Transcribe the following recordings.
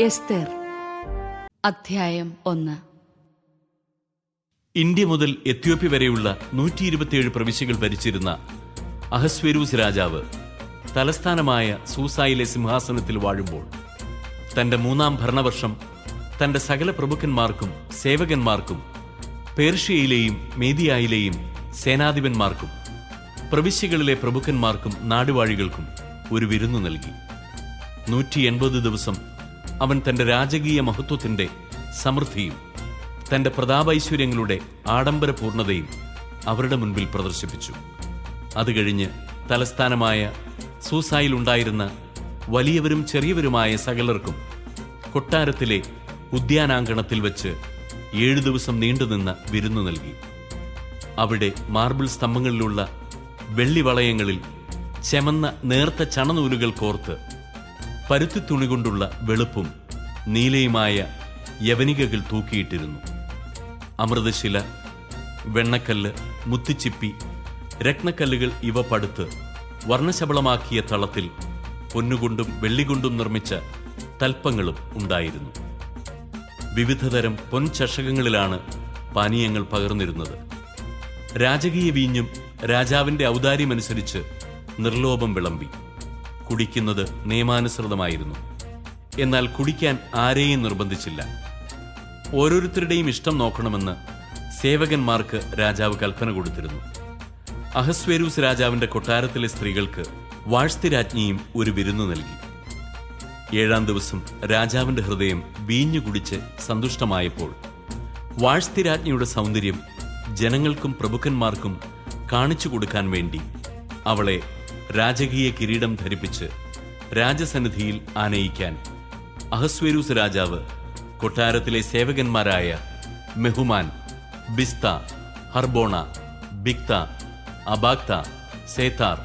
എസ്തേർ അധ്യായം 1. ഇന്ത്യ മുതൽ എത്യോപ്യ വരെയുള്ള 127 പ്രവിശ്യകൾ ഭരിച്ചിരുന്ന അഹസ്വേരൂസ് രാജാവ് തലസ്ഥാനമായ സൂസായിലെ സിംഹാസനത്തിൽ വാഴുമ്പോൾ തന്റെ 3-ാം ഭരണവർഷം തന്റെ സകല പ്രഭുക്കന്മാർക്കും സേവകന്മാർക്കും പേർഷ്യയിലെയും മേദിയായിലെയും സേനാധിപന്മാർക്കും പ്രവിശ്യകളിലെ പ്രഭുക്കന്മാർക്കും നാടുവാഴികൾക്കും ഒരു വിരുന്നു നൽകി. 180 ദിവസം അവൻ തന്റെ രാജകീയ മഹത്വത്തിന്റെ സമൃദ്ധിയും തന്റെ പ്രതാപൈശ്വര്യങ്ങളുടെ ആഡംബരപൂർണതയും അവരുടെ മുൻപിൽ പ്രദർശിപ്പിച്ചു. അത് കഴിഞ്ഞ് തലസ്ഥാനമായ സൂസായിലുണ്ടായിരുന്ന വലിയവരും ചെറിയവരുമായ സകലർക്കും കൊട്ടാരത്തിലെ ഉദ്യാനാങ്കണത്തിൽ വെച്ച് 7 ദിവസം നീണ്ടുനിന്ന വിരുന്നു നൽകി. അവിടെ മാർബിൾ സ്തംഭങ്ങളിലുള്ള വെള്ളിവളയങ്ങളിൽ ചെമന്ന നേർത്ത ചണനൂലുകൾ കോർത്ത് പരുത്തിത്തുണി കൊണ്ടുള്ള വെളുപ്പും നീലയുമായ യവനികകൾ തൂക്കിയിട്ടിരുന്നു. അമൃതശില, വെണ്ണക്കല്ല്, മുത്തിച്ചിപ്പി, രത്നക്കല്ലുകൾ ഇവ പടുത്ത് വർണ്ണശബളമാക്കിയ തളത്തിൽ പൊന്നുകൊണ്ടും വെള്ളികൊണ്ടും നിർമ്മിച്ച തൽപ്പങ്ങളും ഉണ്ടായിരുന്നു. വിവിധതരം പൊൻചഷകങ്ങളിലാണ് പാനീയങ്ങൾ പകർന്നിരുന്നത്. രാജകീയ വീഞ്ഞും രാജാവിന്റെ ഔദാര്യമനുസരിച്ച് നിർലോഭം വിളമ്പി. കുടിക്കുന്നത് നിയമാനുസൃതമായിരുന്നു. എന്നാൽ കുടിക്കാൻ ആരെയും നിർബന്ധിച്ചില്ല. ഓരോരുത്തരുടെയും ഇഷ്ടം നോക്കണമെന്ന് സേവകന്മാർക്ക് രാജാവ് കൽപ്പന കൊടുത്തിരുന്നു. അഹസ്വേരൂസ് രാജാവിന്റെ കൊട്ടാരത്തിലെ സ്ത്രീകൾക്ക് വാഴ്ത്തി രാജ്ഞിയും ഒരു വിരുന്നു നൽകി. 7-ാം ദിവസം രാജാവിന്റെ ഹൃദയം വീഞ്ഞു കുടിച്ച് സന്തുഷ്ടമായപ്പോൾ വാഴ്ത്തി രാജ്ഞിയുടെ സൗന്ദര്യം ജനങ്ങൾക്കും പ്രഭുക്കന്മാർക്കും കാണിച്ചു കൊടുക്കാൻ വേണ്ടി അവളെ രാജകീയ കിരീടം ധരിപ്പിച്ച് രാജസന്നിധിയിൽ ആനയിക്കാൻ അഹസ്വേരൂസ് രാജാവ് കൊട്ടാരത്തിലെ സേവകന്മാരായ മെഹുമാൻ, ബിസ്ത, ഹർബോണ, ബിക്ത, അബാക്ത, സേതാർ,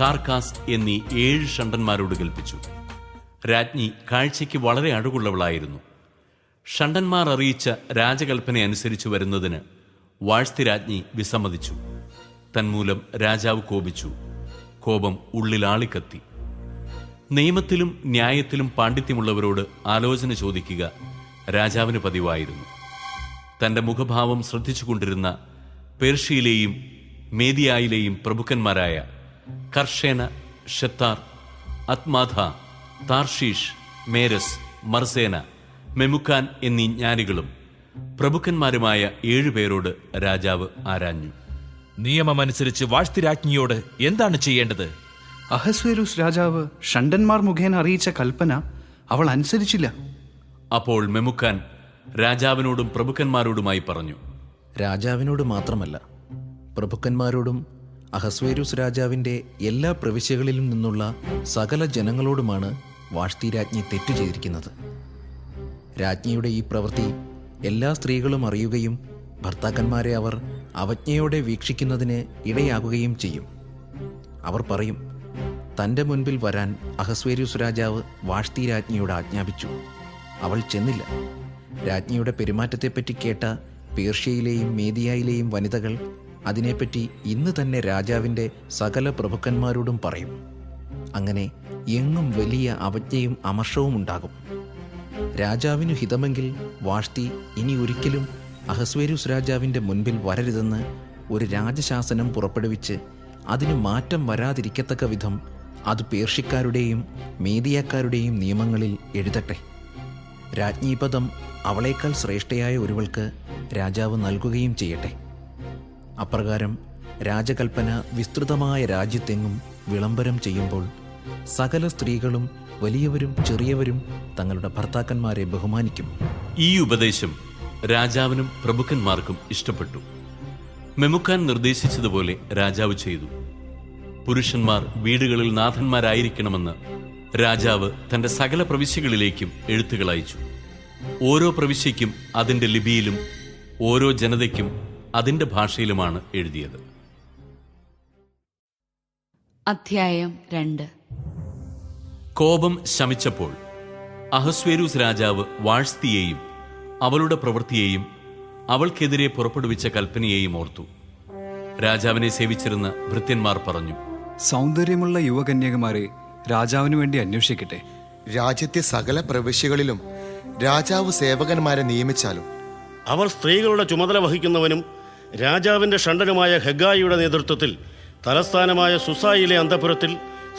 കാർക്കാസ് എന്നീ 7 ഷണ്ഡന്മാരോട് കൽപ്പിച്ചു. രാജ്ഞി കാഴ്ചയ്ക്ക് വളരെ അഴകുള്ളവളായിരുന്നു. ഷണ്ഡന്മാർ അറിയിച്ച രാജകൽപ്പന അനുസരിച്ചു വരുന്നതിന് വാഴ്ത്തി രാജ്ഞി വിസമ്മതിച്ചു. തന്മൂലം രാജാവ് കോപിച്ചു. കോപം ഉള്ളിലാളിക്കത്തി. നിയമത്തിലും ന്യായത്തിലും പാണ്ഡിത്യമുള്ളവരോട് ആലോചന ചോദിക്കുക രാജാവിന് പതിവായിരുന്നു. തന്റെ മുഖഭാവം ശ്രദ്ധിച്ചുകൊണ്ടിരുന്ന പേർഷ്യയിലെയും മേദിയായിലെയും പ്രഭുക്കന്മാരായ കർഷേന, ഷെത്താർ, അത്മാഥ, താർഷീഷ്, മേരസ്, മർസേന, മെമുക്കാൻ എന്നീ ജ്ഞാനികളും പ്രഭുക്കന്മാരുമായ 7 പേരോട് രാജാവ് ആരാഞ്ഞു. നിയമമനുസരിച്ച് വാഴ്ത്തി രാജ്ഞിയോട് എന്താണ് ചെയ്യേണ്ടത്? അഹസ്വേരൂസ് രാജാവ് ഷണ്ഡന്മാർ മുഖേന അറിയിച്ച കൽപ്പന അവൾ അനുസരിച്ചില്ല. അപ്പോൾ മെമുക്കാൻ രാജാവിനോടും പ്രഭുക്കന്മാരോടുമായി പറഞ്ഞു, രാജാവിനോട് മാത്രമല്ല, പ്രഭുക്കന്മാരോടും അഹസ്വേരൂസ് രാജാവിൻ്റെ എല്ലാ പ്രവിശ്യകളിലും നിന്നുള്ള സകല ജനങ്ങളോടുമാണ് വാഴ്ത്തി രാജ്ഞി തെറ്റു ചെയ്തിരിക്കുന്നത്. രാജ്ഞിയുടെ ഈ പ്രവൃത്തി എല്ലാ സ്ത്രീകളും അറിയുകയും ഭർത്താക്കന്മാരെ അവർ അവജ്ഞയോടെ വീക്ഷിക്കുന്നതിന് ഇടയാകുകയും ചെയ്യും. അവർ പറയും, തൻ്റെ മുൻപിൽ വരാൻ അഹസ്വേരൂസ് രാജാവ് വാഴ്ത്തി രാജ്ഞിയോട് ആജ്ഞാപിച്ചു, അവൾ ചെന്നില്ല. രാജ്ഞിയുടെ പെരുമാറ്റത്തെപ്പറ്റി കേട്ട പേർഷ്യയിലെയും മേദിയായിലെയും വനിതകൾ അതിനെപ്പറ്റി ഇന്ന് തന്നെ രാജാവിൻ്റെ സകല പ്രഭുക്കന്മാരോടും പറയും. അങ്ങനെ എങ്ങും വലിയ അവജ്ഞയും അമർഷവും ഉണ്ടാകും. രാജാവിനു ഹിതമെങ്കിൽ വാഴ്ത്തി ഇനി ഒരിക്കലും അഹസ്വേരൂസ് രാജാവിൻ്റെ മുൻപിൽ വരരുതെന്ന് ഒരു രാജശാസനം പുറപ്പെടുവിച്ച് അതിന് മാറ്റം വരാതിരിക്കത്തക്ക വിധം അത് പേർഷ്യക്കാരുടെയും മേദിയാക്കാരുടെയും നിയമങ്ങളിൽ എഴുതട്ടെ. രാജ്ഞീപദം അവളേക്കാൾ ശ്രേഷ്ഠയായ ഒരുവൾക്ക് രാജാവ് നൽകുകയും ചെയ്യട്ടെ. അപ്രകാരം രാജകൽപ്പന വിസ്തൃതമായ രാജ്യത്തെങ്ങും വിളംബരം ചെയ്യുമ്പോൾ സകല സ്ത്രീകളും വലിയവരും ചെറിയവരും തങ്ങളുടെ ഭർത്താക്കന്മാരെ ബഹുമാനിക്കും. ഈ ഉപദേശം രാജാവിനും പ്രഭുക്കന്മാർക്കും ഇഷ്ടപ്പെട്ടു. മെമുക്കാൻ നിർദ്ദേശിച്ചതുപോലെ രാജാവ് ചെയ്തു. പുരുഷന്മാർ വീടുകളിൽ നാഥന്മാരായിരിക്കണമെന്ന് രാജാവ് തന്റെ സകല പ്രവിശ്യകളിലേക്കും എഴുത്തുകൾ അയച്ചു. ഓരോ പ്രവിശ്യയ്ക്കും അതിന്റെ ലിപിയിലും ഓരോ ജനതയ്ക്കും അതിന്റെ ഭാഷയിലുമാണ് എഴുതിയത്. അധ്യായം 2. കോപം ശമിച്ചപ്പോൾ അഹസ്വേരൂസ് രാജാവ് വാഴ്ത്തിയെയും അവളുടെ പ്രവൃത്തിയെയും അവൾക്കെതിരെ പുറപ്പെടുവിച്ച കൽപ്പനയെയും ഓർത്തു. രാജാവിനെ സേവിച്ചിരുന്ന ഭൃത്യന്മാർ പറഞ്ഞു, സൗന്ദര്യമുള്ള യുവകന്യകമാരെ രാജാവിനു വേണ്ടി അന്വേഷിക്കട്ടെ. രാജ്യത്തെ സകല പ്രവിശ്യകളിലും രാജാവ് സേവകന്മാരെ നിയമിച്ചാലും അവർ സ്ത്രീകളുടെ ചുമതല വഹിക്കുന്നവനും രാജാവിൻ്റെ ഷണ്ഡനുമായ ഹെഗായിയുടെ നേതൃത്വത്തിൽ തലസ്ഥാനമായ സുസായിലെ അന്തഃപുരത്തിൽ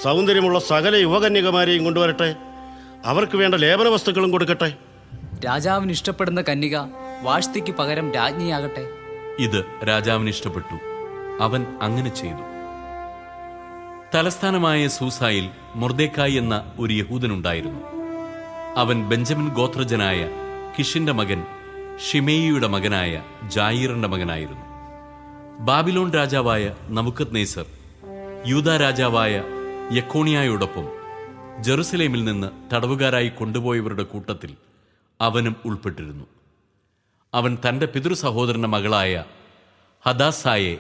സൗന്ദര്യമുള്ള സകല യുവകന്യകമാരെയും കൊണ്ടുവരട്ടെ. അവർക്ക് വേണ്ട ലേപന വസ്തുക്കളും കൊടുക്കട്ടെ. രാജാവിന് ഇഷ്ടപ്പെടുന്ന കന്യക വാഷ്തിക്ക് പകരം രാജ്ഞിയാകട്ടെ. ഇത് രാജാവിന് ഇഷ്ടപ്പെട്ടു. അവൻ അങ്ങനെ ചെയ്തു. തലസ്ഥാനമായ സൂസായിൽ മൊർദെഖായി എന്ന ഒരു യഹൂദനുണ്ടായിരുന്നു. അവൻ ബെഞ്ചമിൻ ഗോത്രജനായ കിഷിന്റെ മകൻ ഷിമേയിയുടെ മകനായ ജായീറിന്റെ മകനായിരുന്നു. ബാബിലോൺ രാജാവായ നബൂഖദ്നേസർ യൂദാ രാജാവായ യെക്കോണിയായോടൊപ്പം ജെറുസലേമിൽ നിന്ന് തടവുകാരായി കൊണ്ടുപോയവരുടെ കൂട്ടത്തിൽ അവനും ഉൾപ്പെട്ടിരുന്നു. അവൻ തന്റെ പിതൃ സഹോദരന്റെ മകളായ ഹദാസായെ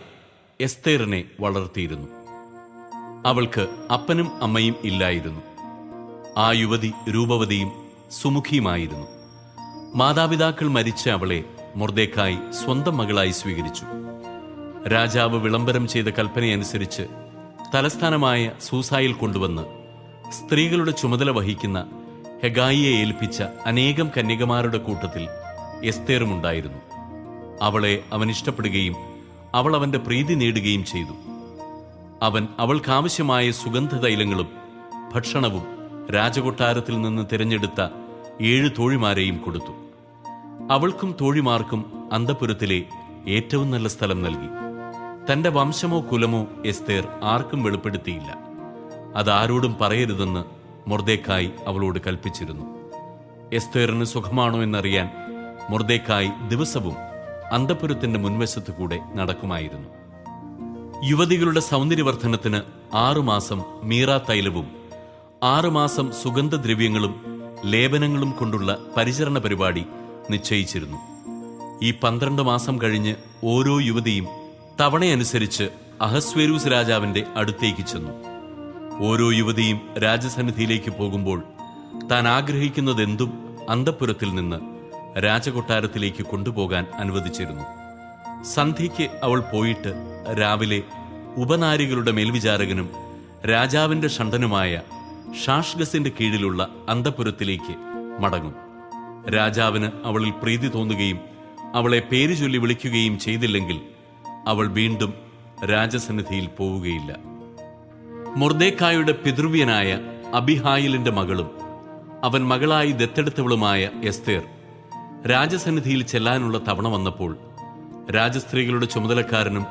എസ്തേറിനെ വളർത്തിയിരുന്നു. അവൾക്ക് അപ്പനും അമ്മയും ഇല്ലായിരുന്നു. ആ യുവതി രൂപവതിയും സുമുഖിയുമായിരുന്നു. മാതാപിതാക്കൾ മരിച്ച അവളെ മൊർദെഖായി സ്വന്തം മകളായി സ്വീകരിച്ചു. രാജാവ് വിളംബരം ചെയ്ത കൽപ്പനയനുസരിച്ച് തലസ്ഥാനമായ സൂസായിൽ കൊണ്ടുവന്ന് സ്ത്രീകളുടെ ചുമതല വഹിക്കുന്ന ഹെഗായിയെ ഏൽപ്പിച്ച അനേകം കന്യകമാരുടെ കൂട്ടത്തിൽ എസ്തേറുമുണ്ടായിരുന്നു. അവളെ അവൻ ഇഷ്ടപ്പെടുകയും അവൾ അവന്റെ പ്രീതി നേടുകയും ചെയ്തു. അവൻ അവൾക്കാവശ്യമായ സുഗന്ധതൈലങ്ങളും ഭക്ഷണവും രാജകൊട്ടാരത്തിൽ നിന്ന് തിരഞ്ഞെടുത്ത 7 തോഴിമാരെയും കൊടുത്തു. അവൾക്കും തോഴിമാർക്കും അന്തഃപുരത്തിലെ ഏറ്റവും നല്ല സ്ഥലം നൽകി. തന്റെ വംശമോ കുലമോ എസ്തേർ ആർക്കും വെളിപ്പെടുത്തിയില്ല. അതാരോടും പറയരുതെന്ന് മൊർദെഖായി അവളോട് കൽപ്പിച്ചിരുന്നു. എസ്തേറിന് സുഖമാണോ എന്നറിയാൻ മൊർദെഖായി ദിവസവും അന്തഃപുരത്തിന്റെ മുൻവശത്തു കൂടെ നടക്കുമായിരുന്നു. യുവതികളുടെ സൗന്ദര്യവർദ്ധനത്തിന് 6 മാസം മീറാ തൈലവും 6 മാസം സുഗന്ധദ്രവ്യങ്ങളും ലേപനങ്ങളും കൊണ്ടുള്ള പരിചരണ പരിപാടി നിശ്ചയിച്ചിരുന്നു. ഈ 12 മാസം കഴിഞ്ഞ് ഓരോ യുവതിയും തവണയനുസരിച്ച് അഹസ്വേരൂസ് രാജാവിന്റെ അടുത്തേക്ക് ചെന്നു. ഓരോ യുവതിയും രാജസന്നിധിയിലേക്ക് പോകുമ്പോൾ താൻ ആഗ്രഹിക്കുന്നതെന്തും അന്തഃപുരത്തിൽ നിന്ന് രാജകൊട്ടാരത്തിലേക്ക് കൊണ്ടുപോകാൻ അനുവദിച്ചിരുന്നു. സന്ധ്യയ്ക്ക് അവൾ പോയിട്ട് രാവിലെ ഉപനാരികളുടെ മേൽവിചാരകനും രാജാവിന്റെ ഷണ്ഡനുമായ ഷാഷ്ഗസിന്റെ കീഴിലുള്ള അന്തഃപുരത്തിലേക്ക് മടങ്ങും. രാജാവിന് അവളിൽ പ്രീതി തോന്നുകയും അവളെ പേര് ചൊല്ലി വിളിക്കുകയും ചെയ്തില്ലെങ്കിൽ അവൾ വീണ്ടും രാജസന്നിധിയിൽ പോവുകയില്ല. മൊർദെഖായിയുടെ പിതൃവ്യനായ അബിഹായിലിന്റെ മകളും അവൻ മകളായി ദത്തെടുത്തവളുമായ എസ്തേർ രാജസന്നിധിയിൽ ചെല്ലാനുള്ള തവണ വന്നപ്പോൾ രാജസ്ത്രീകളുടെ ചുമതലക്കാരനും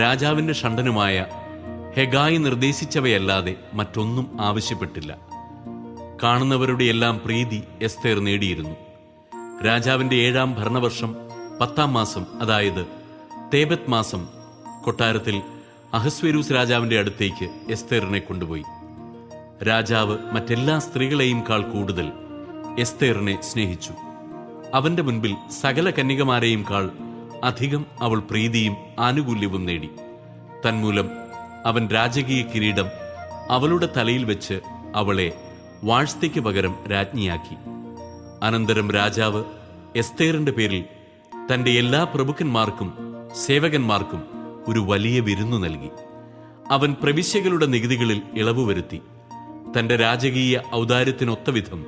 രാജാവിന്റെ ഷണ്ഡനുമായ ഹെഗായി നിർദ്ദേശിച്ചവയല്ലാതെ മറ്റൊന്നും ആവശ്യപ്പെട്ടില്ല. കാണുന്നവരുടെ എല്ലാം പ്രീതി എസ്തേർ നേടിയിരുന്നു. രാജാവിന്റെ 7-ാം ഭരണവർഷം 10-ാം മാസം, അതായത് തേബത്ത് മാസം, കൊട്ടാരത്തിൽ അഹസ്വേരൂസ് രാജാവിന്റെ അടുത്തേക്ക് എസ്തേറിനെ കൊണ്ടുപോയി. രാജാവ് മറ്റെല്ലാ സ്ത്രീകളെയും കാൾ കൂടുതൽ എസ്തേറിനെ സ്നേഹിച്ചു. അവന്റെ മുൻപിൽ സകല കന്യകമാരെയും കാൾ അധികം അവൾ പ്രീതിയും ആനുകൂല്യവും നേടി. തന്മൂലം അവൻ രാജകീയ കിരീടം അവളുടെ തലയിൽ വെച്ച് അവളെ വാഴ്സ്തിക്ക് പകരം രാജ്ഞിയാക്കി. അനന്തരം രാജാവ് എസ്തേറിന്റെ പേരിൽ തന്റെ എല്ലാ പ്രഭുക്കന്മാർക്കും സേവകന്മാർക്കും ഒരു വലിയ വിരുന്നു നൽകി. അവൻ പ്രവിശ്യകളുടെ നികുതികളിൽ ഇളവ് വരുത്തി. തന്റെ രാജകീയ ഔദാര്യത്തിനൊത്തവിധം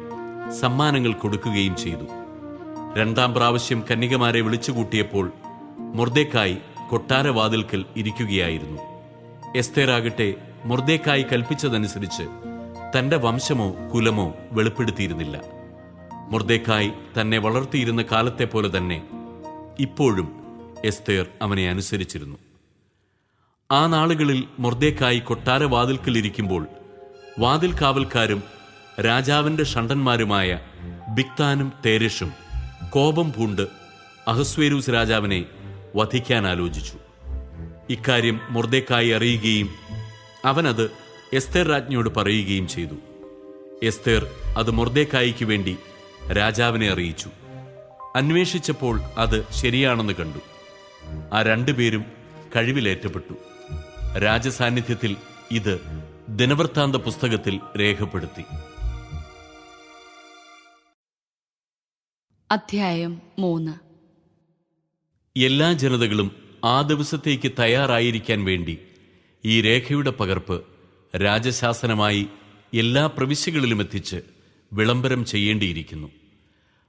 സമ്മാനങ്ങൾ കൊടുക്കുകയും ചെയ്തു. 2-ാം പ്രാവശ്യം കന്യകമാരെ വിളിച്ചുകൂട്ടിയപ്പോൾ മൊർദെഖായി കൊട്ടാരവാതിൽക്കൽ ഇരിക്കുകയായിരുന്നു. എസ്തേറാകട്ടെ മൊർദെഖായി കൽപ്പിച്ചതനുസരിച്ച് തന്റെ വംശമോ കുലമോ വെളിപ്പെടുത്തിയിരുന്നില്ല. മൊർദെഖായി തന്നെ വളർത്തിയിരുന്ന കാലത്തെ പോലെ തന്നെ ഇപ്പോഴും എസ്തേർ അവനെ അനുസരിച്ചിരുന്നു. ആ നാളുകളിൽ മൊർദെഖായി കൊട്ടാരവാതിൽക്കൽ ഇരിക്കുമ്പോൾ വാതിൽ കാവൽക്കാരും രാജാവിന്റെ ഷണ്ഡന്മാരുമായ ബിക്താനും തേരെഷും കോപം പൂണ്ട് അഹസ്വേരൂസ് രാജാവിനെ വധിക്കാൻ ആലോചിച്ചു. ഇക്കാര്യം മൊർദെഖായി അറിയുകയും അവനത് എസ്തേർ രാജ്ഞിയോട് പറയുകയും ചെയ്തു. എസ്തേർ അത് മൊർദെഖായിക്ക് വേണ്ടി രാജാവിനെ അറിയിച്ചു. അന്വേഷിച്ചപ്പോൾ അത് ശരിയാണെന്ന് കണ്ടു. ആ 2 പേരും കഴിവിലേറ്റപ്പെട്ടു. രാജസാന്നിധ്യത്തിൽ ഇത് ദിനവൃത്താന്ത പുസ്തകത്തിൽ രേഖപ്പെടുത്തി. അധ്യായം 3. എല്ലാ ജനതകളും ആ ദിവസത്തേക്ക് തയ്യാറായിരിക്കാൻ വേണ്ടി ഈ രേഖയുടെ പകർപ്പ് രാജശാസനമായി എല്ലാ പ്രവിശ്യകളിലും എത്തിച്ച് വിളംബരം ചെയ്യേണ്ടിയിരിക്കുന്നു.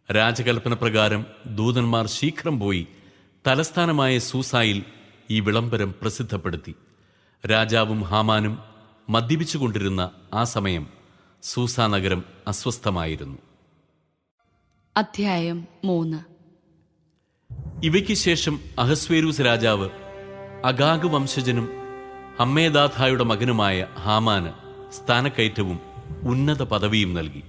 രാജകൽപ്പന പ്രകാരം ദൂതന്മാർ ശീഘ്രം പോയി തലസ്ഥാനമായ സൂസായിൽ ഈ വിളംബരം പ്രസിദ്ധപ്പെടുത്തി. രാജാവും ഹാമാനും മദ്യപിച്ചുകൊണ്ടിരുന്ന ആ സമയം സൂസാ നഗരം അസ്വസ്ഥമായിരുന്നു. അധ്യായം 3. ഇവയ്ക്ക് ശേഷം അഹസ്വേരൂസ് രാജാവ് അഗാഗ് വംശജനും ഹമ്മേദാഥായുടെ മകനുമായ ഹാമാന് സ്ഥാനക്കയറ്റവും ഉന്നത പദവിയും നൽകി.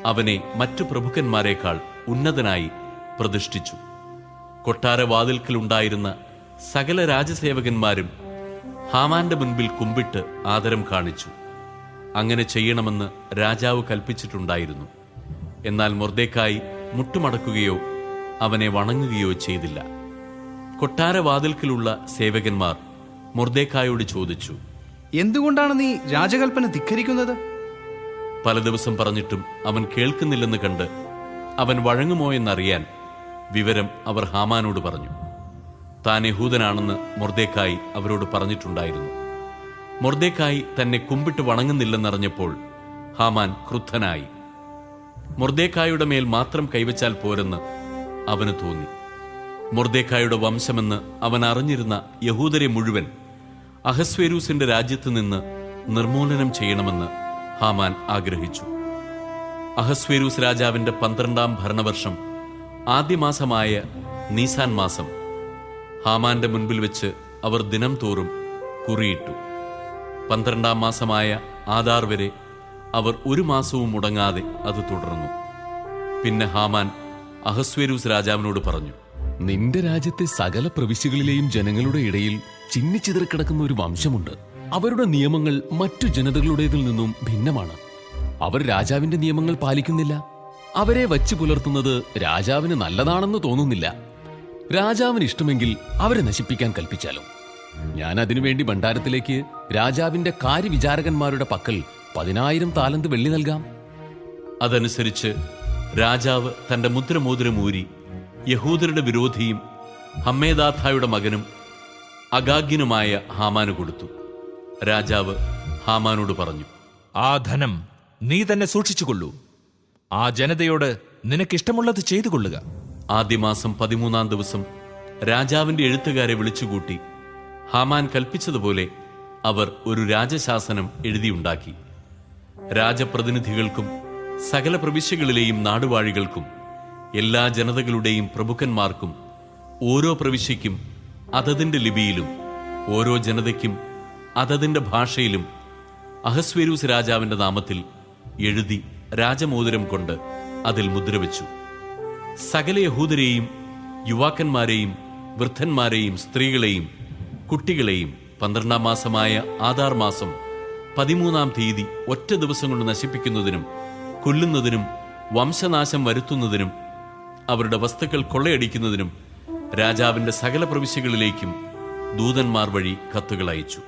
അവനെ മറ്റു പ്രഭുക്കന്മാരെക്കാൾ ഉന്നതനായി പ്രതിഷ്ഠിച്ചു. കൊട്ടാരവാതിൽക്കലുണ്ടായിരുന്ന സകല രാജസേവകന്മാരും ഹാമാന്റെ മുൻപിൽ കുമ്പിട്ട് ആദരം കാണിച്ചു. അങ്ങനെ ചെയ്യണമെന്ന് രാജാവ് കൽപ്പിച്ചിട്ടുണ്ടായിരുന്നു. എന്നാൽ മൊർദെഖായി മുട്ടുമടക്കുകയോ അവനെ വണങ്ങുകയോ ചെയ്തില്ല. കൊട്ടാരവാതിൽക്കലുള്ള സേവകന്മാർ മൊർദെഖായോട് ചോദിച്ചു, എന്തുകൊണ്ടാണ് നീ രാജകൽപ്പന ധിക്കരിക്കുന്നത്? പല ദിവസം പറഞ്ഞിട്ടും അവൻ കേൾക്കുന്നില്ലെന്ന് കണ്ട് അവൻ വഴങ്ങുമോ എന്നറിയാൻ വിവരം അവർ ഹാമാനോട് പറഞ്ഞു. താൻ യഹൂദനാണെന്ന് മൊർദെഖായി അവരോട് പറഞ്ഞിട്ടുണ്ടായിരുന്നു. മൊർദെഖായി തന്നെ കുമ്പിട്ട് വണങ്ങുന്നില്ലെന്നറിഞ്ഞപ്പോൾ ഹാമാൻ ക്രുദ്ധനായി. മൊർദെഖായിയുടെ മേൽ മാത്രം കൈവച്ചാൽ പോരെന്ന് അവന് തോന്നി. മൊർദെഖായിയുടെ വംശമെന്ന് അവൻ അറിഞ്ഞിരുന്ന യഹൂദരെ മുഴുവൻ അഹസ്വേരൂസിന്റെ രാജ്യത്ത് നിന്ന് നിർമൂലനം ചെയ്യണമെന്ന് ഹാമാൻ ആഗ്രഹിച്ചു. അഹസ്വേരൂസ് രാജാവിന്റെ 12-ാം ഭരണവർഷം ആദ്യമാസമായ നീസാൻ മാസം ഹാമാന്റെ മുൻപിൽ വെച്ച് അവർ ദിനം തോറും കുറിയിട്ടു. 12-ാം മാസമായ ആദാർ വരെ അവർ 1 മാസവും മുടങ്ങാതെ അത് തുടർന്നു. പിന്നെ ഹാമാൻ അഹസ്വേരൂസ് രാജാവിനോട് പറഞ്ഞു, നിന്റെ രാജ്യത്തെ സകല പ്രവിശ്യകളിലെയും ജനങ്ങളുടെ ഇടയിൽ ചിന്നിച്ചിതറിക്കിടക്കുന്ന ഒരു വംശമുണ്ട്. അവരുടെ നിയമങ്ങൾ മറ്റു ജനതകളുടേതിൽ നിന്നും ഭിന്നമാണ്. അവർ രാജാവിന്റെ നിയമങ്ങൾ പാലിക്കുന്നില്ല. അവരെ വച്ചു പുലർത്തുന്നത് രാജാവിന് നല്ലതാണെന്ന് തോന്നുന്നില്ല. രാജാവിന് ഇഷ്ടമെങ്കിൽ അവരെ നശിപ്പിക്കാൻ കൽപ്പിച്ചാലും ഞാൻ അതിനുവേണ്ടി ഭണ്ഡാരത്തിലേക്ക് രാജാവിന്റെ കാര്യവിചാരകന്മാരുടെ പക്കൽ 10,000 താലന്ത് വെള്ളി നൽകാം. അതനുസരിച്ച് രാജാവ് തന്റെ മുദ്രമോതിരം ഊരി യഹൂദരുടെ വിരോധിയും ഹമ്മേദാഥായുടെ മകനും അഗാഗ്യനുമായ ഹാമാന് കൊടുത്തു. രാജാവ് ഹാമാനോട് പറഞ്ഞു, ആ ധനം നീ തന്നെ സൂക്ഷിച്ചുകൊള്ളൂ. ആ ജനതയോട് നിനക്കിഷ്ടമുള്ളത് ചെയ്തു കൊള്ളുക. ആദ്യമാസം 13-ാം ദിവസം രാജാവിന്റെ എഴുത്തുകാരെ വിളിച്ചുകൂട്ടി ഹാമാൻ കൽപ്പിച്ചതുപോലെ അവർ ഒരു രാജശാസനം എഴുതിയുണ്ടാക്കി. രാജപ്രതിനിധികൾക്കും സകല പ്രവിശ്യകളിലെയും നാടുവാഴികൾക്കും എല്ലാ ജനതകളുടെയും പ്രഭുക്കന്മാർക്കും ഓരോ പ്രവിശ്യയ്ക്കും അതതിന്റെ ലിപിയിലും ഓരോ ജനതയ്ക്കും അതതിന്റെ ഭാഷയിലും അഹസ്വേരൂസ് രാജാവിന്റെ നാമത്തിൽ എഴുതി രാജമോതിരം കൊണ്ട് അതിൽ മുദ്രവെച്ചു. സകല യഹൂദരെയും യുവാക്കന്മാരെയും വൃദ്ധന്മാരെയും സ്ത്രീകളെയും കുട്ടികളെയും 12-ാം മാസമായ ആദാർ മാസം 13-ാം തീയതി ഒറ്റ ദിവസം കൊണ്ട് നശിപ്പിക്കുന്നതിനും കൊല്ലുന്നതിനും വംശനാശം വരുത്തുന്നതിനും അവരുടെ വസ്തുക്കൾ കൊള്ളയടിക്കുന്നതിനും രാജാവിന്റെ സകല പ്രവിശ്യകളിലേക്കും ദൂതന്മാർ വഴി കത്തുകൾ അയച്ചു.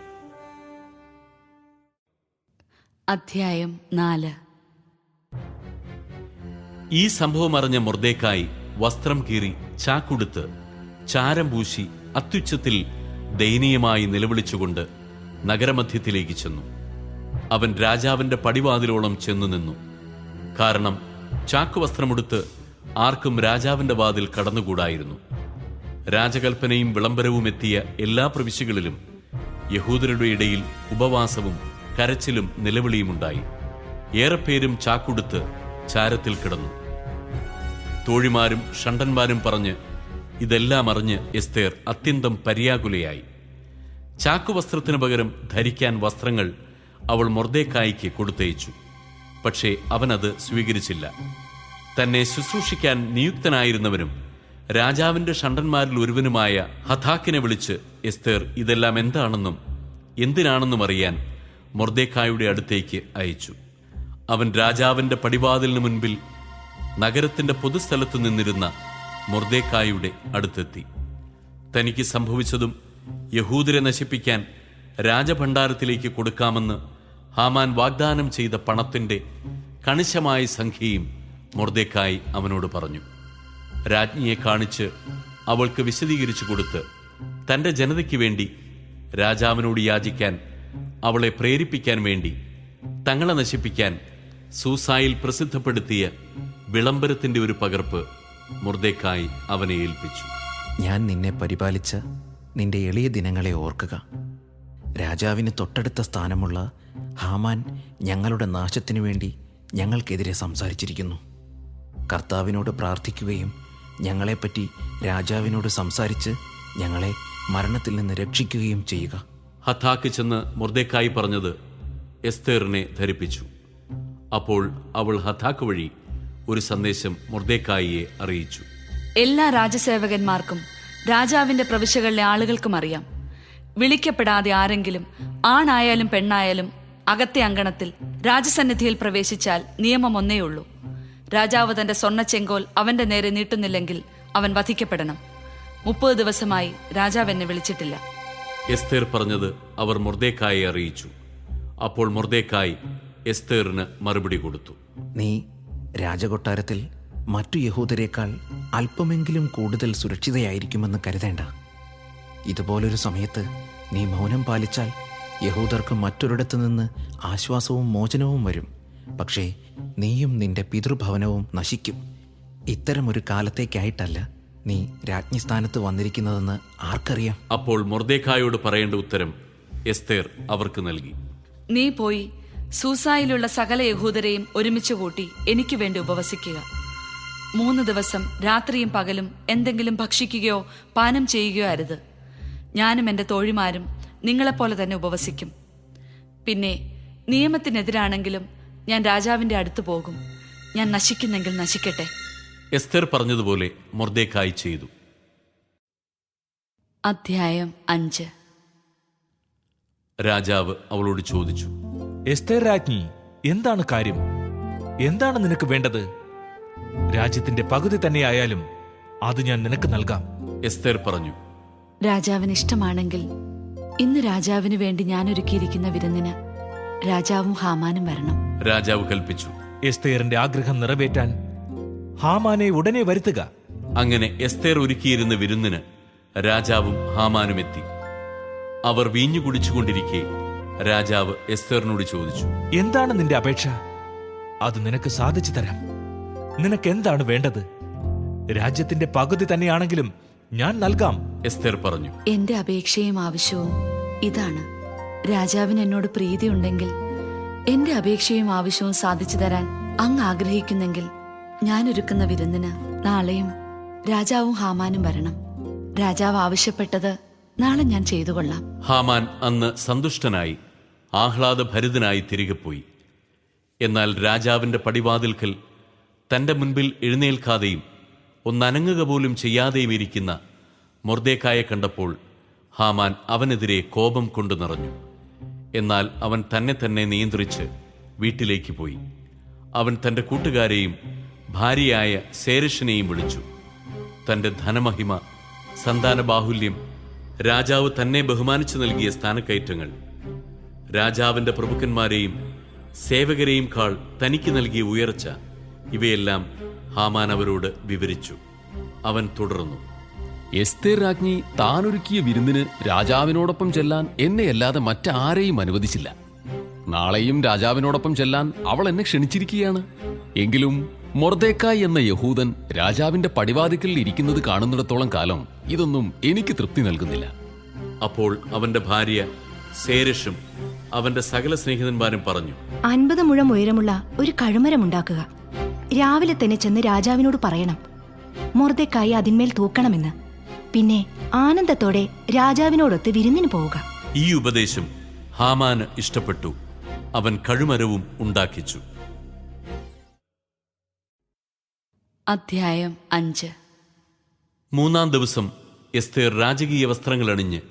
അധ്യായം 4. ഈ സംഭവം അറിഞ്ഞ മൊർദെഖായി വസ്ത്രം കീറി ചാക്കുടുത്ത് ചാരം പൂശി അത്യുച്ചത്തിൽ ദയനീയമായി നിലവിളിച്ചുകൊണ്ട് നഗരമധ്യത്തിലേക്ക് ചെന്നു. അവൻ രാജാവിന്റെ പടിവാതിലോളം ചെന്നു നിന്നു. കാരണം ചാക്കുവസ്ത്രമുടുത്ത് ആർക്കും രാജാവിന്റെ വാതിൽ കടന്നുകൂടായിരുന്നു. രാജകൽപ്പനയും വിളംബരവും എത്തിയ എല്ലാ പ്രവിശ്യകളിലും യഹൂദരുടെ ഇടയിൽ ഉപവാസവും കരച്ചിലും നിലവിളിയുമുണ്ടായി. ഏറെപ്പേരും ചാക്കുടുത്ത് ചാരത്തിൽ കിടന്നു. തോഴിമാരും ഷണ്ടന്മാരും പറഞ്ഞ് ഇതെല്ലാം അറിഞ്ഞ് എസ്തേർ അത്യന്തം പര്യാകുലയായി. ചാക്കുവസ്ത്രത്തിനു പകരം ധരിക്കാൻ വസ്ത്രങ്ങൾ അവൾ മൊർദെഖായിക്ക് കൊടുത്തയച്ചു. പക്ഷേ അവനത് സ്വീകരിച്ചില്ല. തന്നെ ശുശ്രൂഷിക്കാൻ നിയുക്തനായിരുന്നവനും രാജാവിന്റെ ഷണ്ടന്മാരിൽ ഒരുവനുമായ ഹഥാക്കിനെ വിളിച്ച് എസ്തേർ ഇതെല്ലാം എന്താണെന്നും എന്തിനാണെന്നും അറിയാൻ മൊർദെഖായിയുടെ അടുത്തേക്ക് അയച്ചു. അവൻ രാജാവിന്റെ പടിവാതിലിന് മുൻപിൽ നഗരത്തിന്റെ പൊതുസ്ഥലത്ത് നിന്നിരുന്ന മൊർദെഖായിയുടെ അടുത്തെത്തി. തനിക്ക് സംഭവിച്ചതും യഹൂദരെ നശിപ്പിക്കാൻ രാജഭണ്ഡാരത്തിലേക്ക് കൊടുക്കാമെന്ന് ഹാമാൻ വാഗ്ദാനം ചെയ്ത പണത്തിന്റെ കണിശമായ സംഖ്യയും മൊർദെഖായി അവനോട് പറഞ്ഞു. രാജ്ഞിയെ കാണിച്ച് അവൾക്ക് വിശദീകരിച്ചു കൊടുത്ത് തന്റെ ജനതയ്ക്ക് വേണ്ടി രാജാവിനോട് യാചിക്കാൻ അവളെ പ്രേരിപ്പിക്കാൻ വേണ്ടി തങ്ങളെ നശിപ്പിക്കാൻ സൂസായിൽ പ്രസിദ്ധപ്പെടുത്തിയ വിളംബരത്തിന്റെ ഒരു പകർപ്പ് മൊർദെഖായി അവനെ ഏൽപ്പിച്ചു. ഞാൻ നിന്നെ പരിപാലിച്ച നിന്റെ എളിയ ദിനങ്ങളെ ഓർക്കുക. രാജാവിന് തൊട്ടടുത്ത സ്ഥാനമുള്ള ഹാമാൻ ഞങ്ങളുടെ നാശത്തിനു വേണ്ടി ഞങ്ങൾക്കെതിരെ സംസാരിച്ചിരിക്കുന്നു. കർത്താവിനോട് പ്രാർത്ഥിക്കുകയും ഞങ്ങളെപ്പറ്റി രാജാവിനോട് സംസാരിച്ച് ഞങ്ങളെ മരണത്തിൽ നിന്ന് രക്ഷിക്കുകയും ചെയ്യുക. ഹഥാക്ക് ചെന്ന് മൊർദെഖായി പറഞ്ഞത് എസ്തേറിനെ ധരിപ്പിച്ചു. അപ്പോൾ അവൾ ഹഥാക്ക് വഴി ഒരു സന്ദേശം മൊർദെഖായിയെ അറിയിച്ചു. എല്ലാ രാജസേവകന്മാർക്കും രാജാവിന്റെ പ്രവിശ്യകളിലെ ആളുകൾക്കും അറിയാം, വിളിക്കപ്പെടാതെ ആരെങ്കിലും ആണായാലും പെണ്ണായാലും അകത്തെ അങ്കണത്തിൽ രാജസന്നിധിയിൽ പ്രവേശിച്ചാൽ നിയമം ഒന്നേയുള്ളൂ. രാജാവ് തന്റെ സ്വർണ്ണ ചെങ്കോൽ അവന്റെ നേരെ നീട്ടുന്നില്ലെങ്കിൽ അവൻ വധിക്കപ്പെടണം. 30 ദിവസമായി രാജാവ് എന്നെ വിളിച്ചിട്ടില്ല. എസ്തേർ പറഞ്ഞത് അവർ മൊർദെഖായിയെ അറിയിച്ചു. അപ്പോൾ മൊർദെഖായി എസ്തേറിന് മറുപടി കൊടുത്തു. നീ രാജകൊട്ടാരത്തിൽ മറ്റു യഹൂദരേക്കാൾ അല്പമെങ്കിലും കൂടുതൽ സുരക്ഷിതയായിരിക്കുമെന്ന് കരുതേണ്ട. ഇതുപോലൊരു സമയത്ത് നീ മൗനം പാലിച്ചാൽ യഹൂദർക്ക് മറ്റൊരിടത്തു നിന്ന് ആശ്വാസവും മോചനവും വരും. പക്ഷേ നീയും നിന്റെ പിതൃഭവനവും നശിക്കും. ഇത്തരമൊരു കാലത്തേക്കായിട്ടല്ല നീ രാജ്ഞിസ്ഥാനത്ത് വന്നിരിക്കുന്നതെന്ന് ആർക്കറിയാം? അപ്പോൾ മൊർദെഖായിയോട് പറയേണ്ട ഉത്തരം എസ്തേർ അവർക്ക് നൽകി. നീ പോയി സൂസായിലുള്ള സകല യഹൂദരെയും ഒരുമിച്ച് കൂട്ടി എനിക്ക് വേണ്ടി ഉപവസിക്കുക. 3 ദിവസം രാത്രിയും പകലും എന്തെങ്കിലും ഭക്ഷിക്കുകയോ പാനം ചെയ്യുകയോ അരുത്. ഞാനും എൻ്റെ തോഴിമാരും നിങ്ങളെപ്പോലെ തന്നെ ഉപവസിക്കും. പിന്നെ നിയമത്തിനെതിരാണെങ്കിലും ഞാൻ രാജാവിൻ്റെ അടുത്ത് പോകും. ഞാൻ നശിക്കുന്നെങ്കിൽ നശിക്കട്ടെ. എസ്തേർ പറഞ്ഞതുപോലെ മൊർദെഖായി ചെയ്തു. അധ്യായം 5. രാജാവ് അവളോട് ചോദിച്ചു, എസ്തേർ രാജ്ഞി, എന്താണ് കാര്യം? എന്താണ് നിനക്ക് വേണ്ടത്? രാജ്യത്തിന്റെ പകുതി തന്നെയായാലും അത് ഞാൻ നിനക്ക് നൽകാം. എസ്തേർ പറഞ്ഞു, രാജാവിന് ഇഷ്ടമാണെങ്കിൽ ഇന്ന് രാജാവിന് വേണ്ടി ഞാൻ ഒരുക്കിയിരിക്കുന്ന വിരുന്നിന് രാജാവും ഹാമാനും വരണം. രാജാവ് കൽപ്പിച്ചു. എസ്തേറിന്റെ ആഗ്രഹം നിറവേറ്റാൻ ഹാമാനെ ഉടനെ വരുത്തുക. അങ്ങനെ എസ്തേർ ഒരുക്കിയിരുന്ന വിരുന്നിന് രാജാവും ഹാമാനും എത്തി. അവർ വീഞ്ഞു കുടിച്ചുകൊണ്ടിരിക്കെ രാജാവ് എസ്തേറിനോട് ചോദിച്ചു, എന്താണ് നിന്റെ അപേക്ഷ? അത് നിനക്ക് സാധിച്ചു തരാം. നിനക്ക് എന്താണ് വേണ്ടത്? രാജ്യത്തിന്റെ പകുതി തന്നെയാണെങ്കിലും ഞാൻ നൽകാം. എസ്തേർ പറഞ്ഞു, എന്റെ അപേക്ഷയും ആവശ്യവും ഇതാണ്. രാജാവിന് എന്നോട് പ്രീതിയുണ്ടെങ്കിൽ എന്റെ അപേക്ഷയും ആവശ്യവും സാധിച്ചു തരാൻ അങ്ങ് ആഗ്രഹിക്കുന്നെങ്കിൽ ഞാൻ ഒരുക്കുന്ന വിരുന്നിന് നാളെയും രാജാവും ഹാമാനും വരണം. രാജാവ് ആവശ്യപ്പെട്ടത് നാളെ ഞാൻ ചെയ്തു കൊള്ളാം. ഹാമാൻ അന്ന് സന്തുഷ്ടനായി ആഹ്ലാദഭരിതനായി തിരികെ പോയി. എന്നാൽ രാജാവിന്റെ പടിവാതിൽക്കൽ തന്റെ മുൻപിൽ എഴുന്നേൽക്കാതെയും ഒന്നനങ്ങുക പോലും ചെയ്യാതെയും ഇരിക്കുന്ന മൊർദെഖായെ കണ്ടപ്പോൾ ഹാമാൻ അവനെതിരെ കോപം കൊണ്ടു നിറഞ്ഞു. എന്നാൽ അവൻ തന്നെ നിയന്ത്രിച്ച് വീട്ടിലേക്ക് പോയി. അവൻ തന്റെ കൂട്ടുകാരെയും ഭാര്യയായ സേരഷിനെയും വിളിച്ചു. തന്റെ ധനമഹിമ, സന്താനബാഹുല്യം, രാജാവ് തന്നെ ബഹുമാനിച്ചു നൽകിയ സ്ഥാനക്കയറ്റങ്ങൾ, രാജാവിന്റെ പ്രഭുക്കന്മാരെയും സേവകരെയും കാൾ തനിക്ക് നൽകിയ ഉയർച്ച, ഇവയെല്ലാം ഹാമാൻ അവരോട് വിവരിച്ചു. അവൻ തുടർന്നു, എസ്തേർ രാജ്ഞി താനൊരുക്കിയ വിരുന്നിന് രാജാവിനോടൊപ്പം ചെല്ലാൻ എന്നെയല്ലാതെ മറ്റാരെയും അനുവദിച്ചില്ല. നാളെയും രാജാവിനോടൊപ്പം ചെല്ലാൻ അവൾ എന്നെ ക്ഷണിച്ചിരിക്കുകയാണ്. എങ്കിലും മൊർദെഖായി എന്ന യഹൂദൻ രാജാവിന്റെ പടിവാതിക്കൽ ഇരിക്കുന്നത് കാണുന്നിടത്തോളം കാലം ഇതൊന്നും എനിക്ക് തൃപ്തി നൽകുന്നില്ല. അപ്പോൾ അവന്റെ ഭാര്യ സേരഷും അവന്റെ സകല സ്നേഹിതന്മാരും പറഞ്ഞു, 50 മുഴം ഉയരമുള്ള ഒരു കഴുമരമുണ്ടാക്കുക. രാവിലെ തന്നെ ചെന്ന് രാജാവിനോട് പറയണം, മൊർദെഖായി അതിന്മേൽ തൂക്കണമെന്ന്. പിന്നെ ആനന്ദത്തോടെ രാജാവിനോടൊത്ത് വിരുന്നിന് പോവുക. ഈ ഉപദേശം ഹാമാന് ഇഷ്ടപ്പെട്ടു. അവൻ കഴുമരവും ഉണ്ടാക്കിച്ചു. അധ്യായം 5. 3-ാം ദിവസം എസ്തേർ രാജകീയ വസ്ത്രങ്ങൾ അണിഞ്ഞ്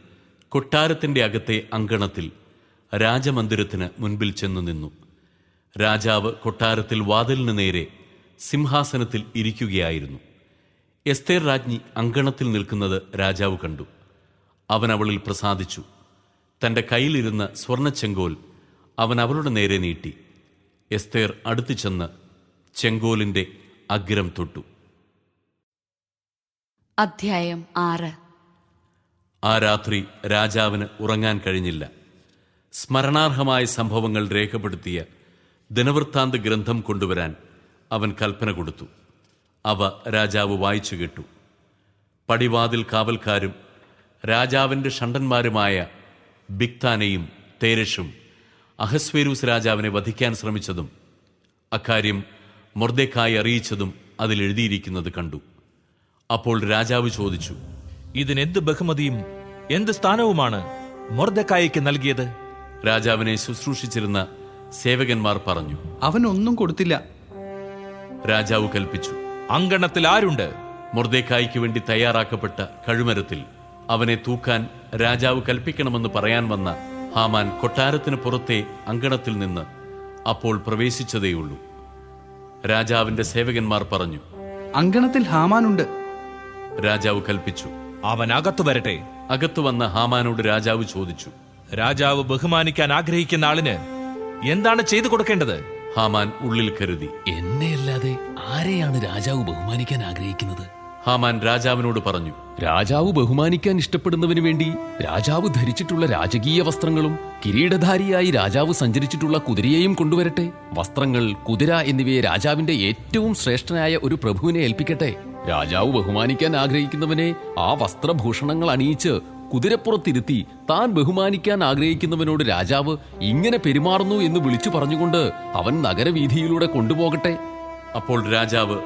കൊട്ടാരത്തിന്റെ അകത്തെ അങ്കണത്തിൽ രാജമന്ദിരത്തിന് മുൻപിൽ ചെന്നു നിന്നു. രാജാവ് കൊട്ടാരത്തിൽ വാതിലിന് നേരെ സിംഹാസനത്തിൽ ഇരിക്കുകയായിരുന്നു. എസ്തേർ രാജ്ഞി അങ്കണത്തിൽ നിൽക്കുന്നത് രാജാവ് കണ്ടു. അവൻ അവളിൽ പ്രസാദിച്ചു. തന്റെ കയ്യിലിരുന്ന സ്വർണ്ണച്ചെങ്കോൽ അവൻ അവളുടെ നേരെ നീട്ടി. എസ്തേർ അടുത്തു ചെന്ന് ചെങ്കോലിന്റെ അഗ്രം തൊട്ടു. അധ്യായം 6. ആ രാത്രി രാജാവിന് ഉറങ്ങാൻ കഴിഞ്ഞില്ല. സ്മരണാർഹമായ സംഭവങ്ങൾ രേഖപ്പെടുത്തിയ ദിനവൃത്താന്ത ഗ്രന്ഥം കൊണ്ടുവരാൻ അവൻ കൽപ്പന കൊടുത്തു. അവ രാജാവ് വായിച്ചു കേട്ടു. പടിവാതിൽ കാവൽക്കാരും രാജാവിൻ്റെ ഷണ്ടന്മാരുമായ ബിഗ്താനയും തേരഷും അഹസ്വേരൂസ് രാജാവിനെ വധിക്കാൻ ശ്രമിച്ചതും അക്കാര്യം മൊർദെഖായി അറിയിച്ചതും അതിലെഴുതിയിരിക്കുന്നത് കണ്ടു. അപ്പോൾ രാജാവ് ചോദിച്ചു, ഇതിനെന്ത് ബഹുമതിയും എന്ത് സ്ഥാനവുമാണ് മൊർദെഖായിക്ക് നൽകിയത്? രാജാവിനെ ശുശ്രൂഷിച്ചിരുന്ന സേവകന്മാർ പറഞ്ഞു. അവനൊന്നും കൊടുത്തില്ല. രാജാവ് കൽപ്പിച്ചു, അങ്കണത്തിൽ ആരുണ്ട്? മൊർദെഖായിക്ക് വേണ്ടി തയ്യാറാക്കപ്പെട്ട കഴുമരത്തിൽ അവനെ തൂക്കാൻ രാജാവ് കൽപ്പിക്കണമെന്ന് പറയാൻ വന്ന ഹാമാൻ കൊട്ടാരത്തിന് പുറത്തെ അങ്കണത്തിൽ നിന്ന് അപ്പോൾ പ്രവേശിച്ചതേയുള്ളൂ. രാജാവിന്റെ സേവകന്മാർ പറഞ്ഞു, അങ്കണത്തിൽ ഹാമാനുണ്ട്. രാജാവ് കൽപ്പിച്ചു. അവൻ അകത്തു വരട്ടെ. അകത്തു വന്ന ഹാമാനോട് രാജാവ് ചോദിച്ചു, രാജാവ് ബഹുമാനിക്കാൻ ആഗ്രഹിക്കുന്ന ആളിന് എന്താണ് ചെയ്തു കൊടുക്കേണ്ടത്? ഹാമാൻ ഉള്ളിൽ കരുതി, എന്നെയല്ലാതെ ആരെയാണ് രാജാവ് ബഹുമാനിക്കാൻ ആഗ്രഹിക്കുന്നത്? ഹാമാൻ രാജാവിനോട് പറഞ്ഞു, രാജാവ് ബഹുമാനിക്കാൻ ഇഷ്ടപ്പെടുന്നവന് വേണ്ടി രാജാവ് ധരിച്ചിട്ടുള്ള രാജകീയ വസ്ത്രങ്ങളും കിരീടധാരിയായി രാജാവ് സഞ്ചരിച്ചിട്ടുള്ള കുതിരയെയും കൊണ്ടുവരട്ടെ. വസ്ത്രങ്ങൾ, കുതിര എന്നിവയെ രാജാവിന്റെ ഏറ്റവും ശ്രേഷ്ഠനായ ഒരു പ്രഭുവിനെ ഏൽപ്പിക്കട്ടെ. രാജാവ് ബഹുമാനിക്കാൻ ആഗ്രഹിക്കുന്നവനെ ആ വസ്ത്രഭൂഷണങ്ങൾ അണിയിച്ച് കുതിരപ്പുറത്തിരുത്തി താൻ ബഹുമാനിക്കാൻ ആഗ്രഹിക്കുന്നവനോട് രാജാവ് ഇങ്ങനെ പെരുമാറുന്നു എന്ന് വിളിച്ചു പറഞ്ഞുകൊണ്ട് അവൻ നഗരവീഥിയിലൂടെ കൊണ്ടുപോകട്ടെ. അപ്പോൾ രാജാവ്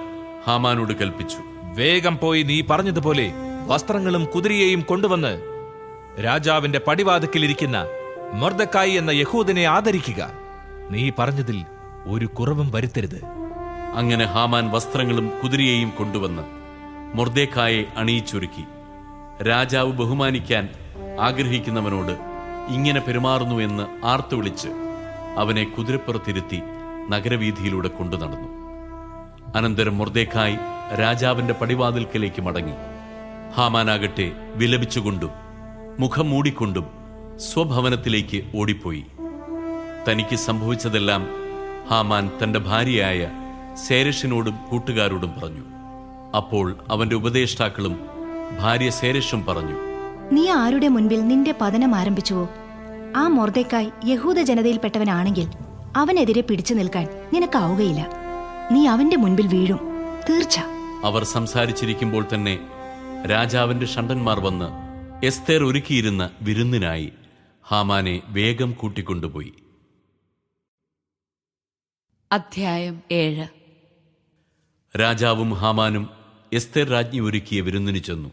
ഹാമാനോട് കൽപ്പിച്ചു, വേഗം പോയി നീ പറഞ്ഞതുപോലെ വസ്ത്രങ്ങളും കുതിരയെയും കൊണ്ടുവന്ന് രാജാവിന്റെ പടിവാതിക്കലിരിക്കുന്ന മൊർദെഖായി എന്ന യഹൂദനെ ആദരിക്കുക. നീ പറഞ്ഞതിൽ ഒരു കുറവും വരുത്തരുത്. അങ്ങനെ ഹാമാൻ വസ്ത്രങ്ങളും കുതിരയെയും കൊണ്ടുവന്ന് മൊർദെഖായെ അണിയിച്ചൊരുക്കി. രാജാവ് ബഹുമാനിക്കാൻ ആഗ്രഹിക്കുന്നവനോട് ഇങ്ങനെ പെരുമാറുന്നു എന്ന് ആർത്തു വിളിച്ച് അവനെ കുതിരപ്പുറത്തിരുത്തി നഗരവീഥിയിലൂടെ കൊണ്ടു നടന്നു. അനന്തരം മൊർദെഖായി രാജാവിന്റെ പടിവാതിൽക്കലേക്ക് മടങ്ങി. ഹാമാനാകട്ടെ വിലപിച്ചുകൊണ്ടും മുഖം മൂടിക്കൊണ്ടും സ്വഭവനത്തിലേക്ക് ഓടിപ്പോയി. തനിക്ക് സംഭവിച്ചതെല്ലാം ഹാമാൻ തന്റെ ഭാര്യയായ സേരഷിനോടും കൂട്ടുകാരോടും പറഞ്ഞു. അപ്പോൾ അവന്റെ ഉപദേഷ്ടാക്കളും ഭാര്യ സേരഷും പറഞ്ഞു, നീ ആരുടെ മുൻപിൽ നിന്റെ പതനം ആരംഭിച്ചുവോ? ആ മൊർദെഖായി യഹൂദ ജനതയിൽപ്പെട്ടവനാണെങ്കിൽ അവനെതിരെ പിടിച്ചു നിൽക്കാൻ നിനക്കാവുകയില്ല. നീ അവന്റെ മുൻപിൽ വീഴും, തീർച്ച. അവർ സംസാരിച്ചിരിക്കുമ്പോൾ തന്നെ രാജാവിന്റെ ഷണ്ടന്മാർ വന്ന് എസ്തേർ ഒരുക്കിയിരുന്ന വിരുന്നിനായി ഹാമാനെ വേഗം കൂട്ടിക്കൊണ്ടുപോയി. അധ്യായം 7. രാജാവും ഹാമാനും എസ്തേർ രാജ്ഞി ഒരുക്കിയ വിരുന്നിന് ചെന്നു.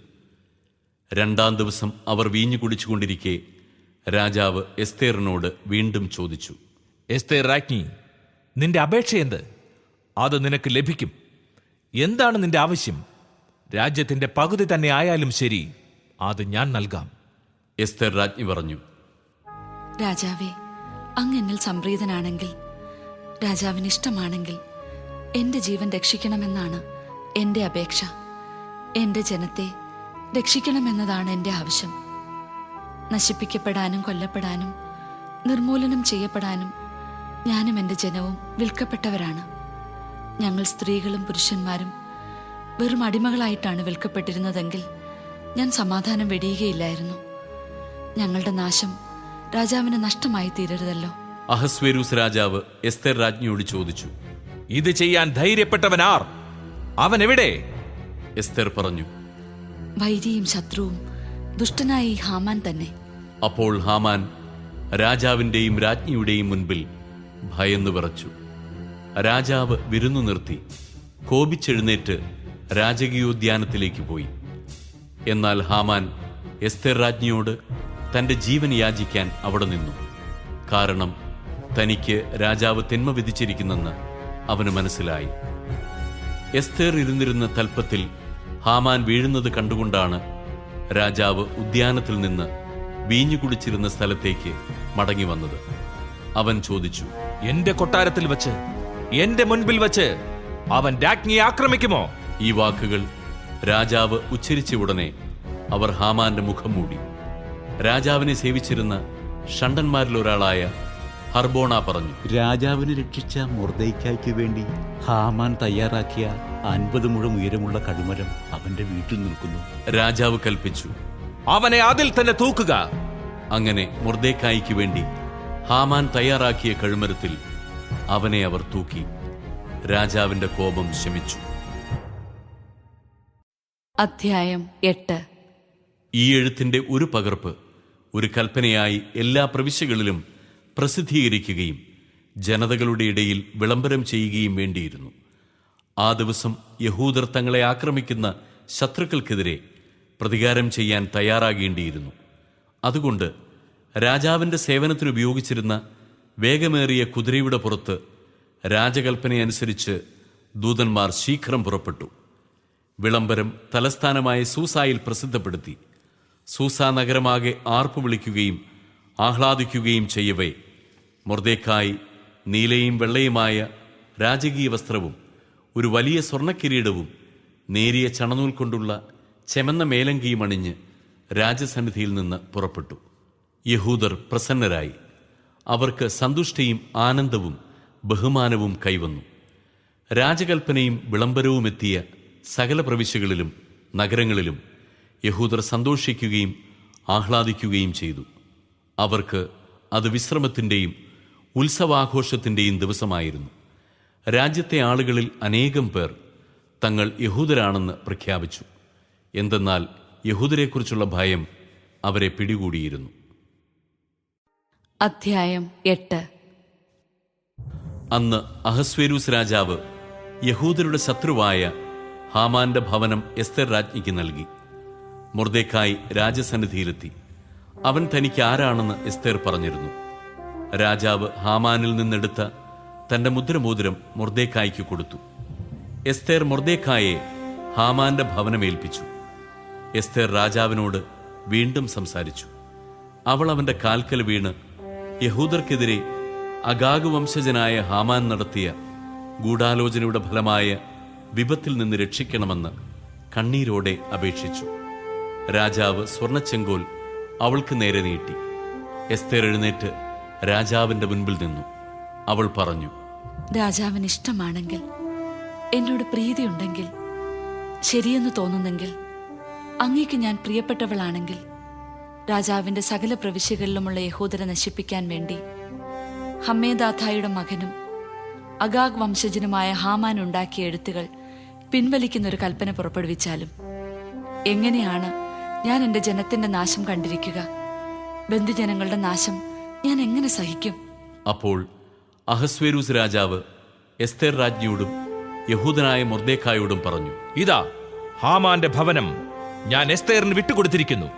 2-ാം ദിവസം അവർ വീഞ്ഞു കുടിച്ചുകൊണ്ടിരിക്കെ രാജാവ് എസ്തേറിനോട് വീണ്ടും ചോദിച്ചു, എസ്തേർ രാജ്ഞി, നിന്റെ അപേക്ഷ എന്ത്? അത് നിനക്ക് ലഭിക്കും. എന്താണ് നിന്റെ ആവശ്യം? രാജ്യത്തിന്റെ പകുതി തന്നെ ആയാലും ശരി, അത് ഞാൻ നൽകാം. എസ്തേർ രാജ്ഞി പറഞ്ഞു, രാജാവേ, അങ്ങ് എന്നിൽ സംപ്രീതനാണെങ്കിൽ, രാജാവിന് ഇഷ്ടമാണെങ്കിൽ എന്റെ ജീവൻ രക്ഷിക്കണമെന്നാണ് എന്റെ അപേക്ഷ. എന്റെ ജനത്തെ രക്ഷിക്കണമെന്നതാണ് എന്റെ ആവശ്യം. നശിപ്പിക്കപ്പെടാനും കൊല്ലപ്പെടാനും നിർമൂലനം ചെയ്യപ്പെടാനും ഞാനും എന്റെ ജനവും വിൽക്കപ്പെട്ടവരാണ്. ഞങ്ങൾ സ്ത്രീകളും പുരുഷന്മാരും വെറും അടിമകളായിട്ടാണ് വിൽക്കപ്പെട്ടിരുന്നതെങ്കിൽ ഞാൻ സമാധാനം വെടിയുകയില്ലായിരുന്നു. ഞങ്ങളുടെ നാശം രാജാവിന് നഷ്ടമായി തീരരുതല്ലോ. അഹസ്വേരൂസ് രാജാവ് എസ്തേർ രാജ്ഞിയോട് ചോദിച്ചു, ഇത് ചെയ്യാൻ ധൈര്യപ്പെട്ടവനാർ? അവൻ എവിടെ? എസ്തേർ പറഞ്ഞു, വൈരിയും ശത്രുവും ദുഷ്ടനായ ഈ ഹാമാൻ തന്നെ. അപ്പോൾ ഹാമാൻ രാജാവിന്റെയും രാജ്ഞിയുടെയും മുൻപിൽ ഭയന്നു വിറച്ചു. രാജാവ് വിരുന്നു നിർത്തി കോപിച്ചെഴുന്നേറ്റ് രാജകീയോദ്യാനത്തിലേക്ക് പോയി. എന്നാൽ ഹാമാൻ എസ്തേർ രാജ്ഞിയോട് തന്റെ ജീവൻ യാചിക്കാൻ അവിടെ നിന്നു. കാരണം തനിക്ക് രാജാവ് തിന്മ വിധിച്ചിരിക്കുന്നെന്ന് അവന് മനസ്സിലായി. എസ്തേർ ഇരുന്നിരുന്ന തൽപ്പത്തിൽ ഹാമാൻ വീഴുന്നത് കണ്ടുകൊണ്ടാണ് രാജാവ് ഉദ്യാനത്തിൽ നിന്ന് വീഞ്ഞു കുടിച്ചിരുന്ന സ്ഥലത്തേക്ക് മടങ്ങി വന്നത്. അവൻ ചോദിച്ചു, എന്റെ കൊട്ടാരത്തിൽ വച്ച്, എന്റെ മുൻപിൽ വച്ച് അവൻ രാജ്ഞിയെ ആക്രമിക്കുമോ? ഈ വാക്കുകൾ രാജാവ് ഉച്ചരിച്ച ഉടനെ അവർ ഹാമാന്റെ മുഖം മൂടി. രാജാവിനെ സേവിച്ചിരുന്ന ഷണ്ടന്മാരിൽ ഒരാളായ ഹർബോണ പറഞ്ഞു, രാജാവിനെ രക്ഷിച്ച മൊർദെഖായിക്ക് വേണ്ടി ഹാമാൻ തയ്യാറാക്കിയ 50 മുഴം ഉയരമുള്ള കടുമരം അവന്റെ വീട്ടിൽ നിൽക്കുന്നു. രാജാവ് കൽപ്പിച്ചു, അവനെ അതിൽ തന്നെ തൂക്കുക. അങ്ങനെ മൊർദെഖായിക്ക് വേണ്ടി ഹാമാൻ തയ്യാറാക്കിയ കഴുമരത്തിൽ അവനെ അവർ തൂക്കി. രാജാവിന്റെ കോപം ശമിച്ചു. അധ്യായം 8. ഈ എഴുത്തിന്റെ ഒരു പകർപ്പ് ഒരു കൽപ്പനയായി എല്ലാ പ്രവിശ്യകളിലും പ്രസിദ്ധീകരിക്കുകയും ജനതകളുടെ ഇടയിൽ വിളംബരം ചെയ്യുകയും വേണ്ടിയിരുന്നു. ആ ദിവസം യഹൂദർ തങ്ങളെ ആക്രമിക്കുന്ന ശത്രുക്കൾക്കെതിരെ പ്രതികാരം ചെയ്യാൻ തയ്യാറാകേണ്ടിയിരുന്നു. അതുകൊണ്ട് രാജാവിൻ്റെ സേവനത്തിന് ഉപയോഗിച്ചിരുന്ന വേഗമേറിയ കുതിരയുടെ പുറത്ത് രാജകൽപ്പനയനുസരിച്ച് ദൂതന്മാർ ശീഘ്രം പുറപ്പെട്ടു. വിളംബരം തലസ്ഥാനമായ സൂസായിൽ പ്രസിദ്ധപ്പെടുത്തി. സൂസാ നഗരമാകെ ആർപ്പു വിളിക്കുകയും ആഹ്ലാദിക്കുകയും ചെയ്യവേ, മൊർദെഖായി നീലയും വെള്ളയുമായ രാജകീയ വസ്ത്രവും ഒരു വലിയ സ്വർണ്ണക്കിരീടവും നേരിയ ചണനൂൽ കൊണ്ടുള്ള ചെമന്ന മേലങ്കിയും അണിഞ്ഞ് രാജസന്നിധിയിൽ നിന്ന് പുറപ്പെട്ടു. യഹൂദർ പ്രസന്നരായി. അവർക്ക് സന്തുഷ്ടിയും ആനന്ദവും ബഹുമാനവും കൈവന്നു. രാജകൽപ്പനയും വിളംബരവും എത്തിയ സകല പ്രവിശ്യകളിലും നഗരങ്ങളിലും യഹൂദർ സന്തോഷിക്കുകയും ആഹ്ലാദിക്കുകയും ചെയ്തു. അവർക്ക് അത് വിശ്രമത്തിൻ്റെയും ഉത്സവാഘോഷത്തിൻ്റെയും ദിവസമായിരുന്നു. രാജ്യത്തെ ആളുകളിൽ അനേകം പേർ തങ്ങൾ യഹൂദരാണെന്ന് പ്രഖ്യാപിച്ചു. എന്തെന്നാൽ യഹൂദരെക്കുറിച്ചുള്ള ഭയം അവരെ പിടികൂടിയിരുന്നു. അധ്യായം 8. അന്ന് അഹസ്വേരൂസ് രാജാവ് യഹൂദരുടെ ശത്രുവായ ഹാമാന്റെ ഭവനം എസ്തർ രാജ്ഞിക്ക് നൽകി. മൊർദെഖായി രാജസന്നിധിയിലെത്തി. അവൻ തനിക്ക് ആരാണെന്ന് എസ്തേർ പറഞ്ഞിരുന്നു. രാജാവ് ഹാമാനിൽ നിന്നെടുത്ത തന്റെ മുദ്രമോതിരം മൊർദെഖായിക്ക് കൊടുത്തു. എസ്തേർ മൊർദെഖായെ ഹാമാന്റെ ഭവനമേൽപ്പിച്ചു. എസ്തേർ രാജാവിനോട് വീണ്ടും സംസാരിച്ചു. അവൾ അവന്റെ കാൽക്കൽ വീണ് യഹൂദർക്കെതിരെ അഗാഗ് വംശജനായ ഹാമാൻ നടത്തിയ ഗൂഢാലോചനയുടെ ഫലമായ വിപത്തിൽ നിന്ന് രക്ഷിക്കണമെന്ന് കണ്ണീരോടെ അപേക്ഷിച്ചു. രാജാവ് സ്വർണ്ണച്ചെങ്കോൽ അവൾക്ക് നേരെ നീട്ടി. എസ്തേർ എഴുന്നേറ്റ് രാജാവിന്റെ മുൻപിൽ നിന്നു. അവൾ പറഞ്ഞു, രാജാവിന് ഇഷ്ടമാണെങ്കിൽ, എന്നോട് പ്രീതിയുണ്ടെങ്കിൽ, ശരിയെന്ന് തോന്നുന്നെങ്കിൽ, അങ്ങേക്ക് ഞാൻ പ്രിയപ്പെട്ടവളാണെങ്കിൽ, രാജാവിന്റെ സകല പ്രവിശ്യകളിലുമുള്ള യഹൂദരെ നശിപ്പിക്കാൻ വേണ്ടി ഹമ്മേദാഥായുടെ മകനും അഗാഗ് വംശജനുമായ ഹാമാൻ ഉണ്ടാക്കിയ എഴുത്തുകൾ പിൻവലിക്കുന്നൊരു കൽപ്പന പുറപ്പെടുവിച്ചാലും എങ്ങനെയാണ് ഞാൻ എൻ്റെ ജനത്തിന്റെ നാശം കണ്ടിരിക്കുക? ബന്ധുജനങ്ങളുടെ നാശം ഞാൻ എങ്ങനെ സഹിക്കും? അപ്പോൾ അഹസ്വേരൂസ് രാജാവ് എസ്തേർ രാജ്ഞിയോടും യഹൂദനായ മൊർദെഖായോടും പറഞ്ഞു, ഇതാ ഹാമാന്റെ ഭവനം ഞാൻ എസ്തേറിന് വിട്ടുകൊടുത്തിരിക്കുന്നു.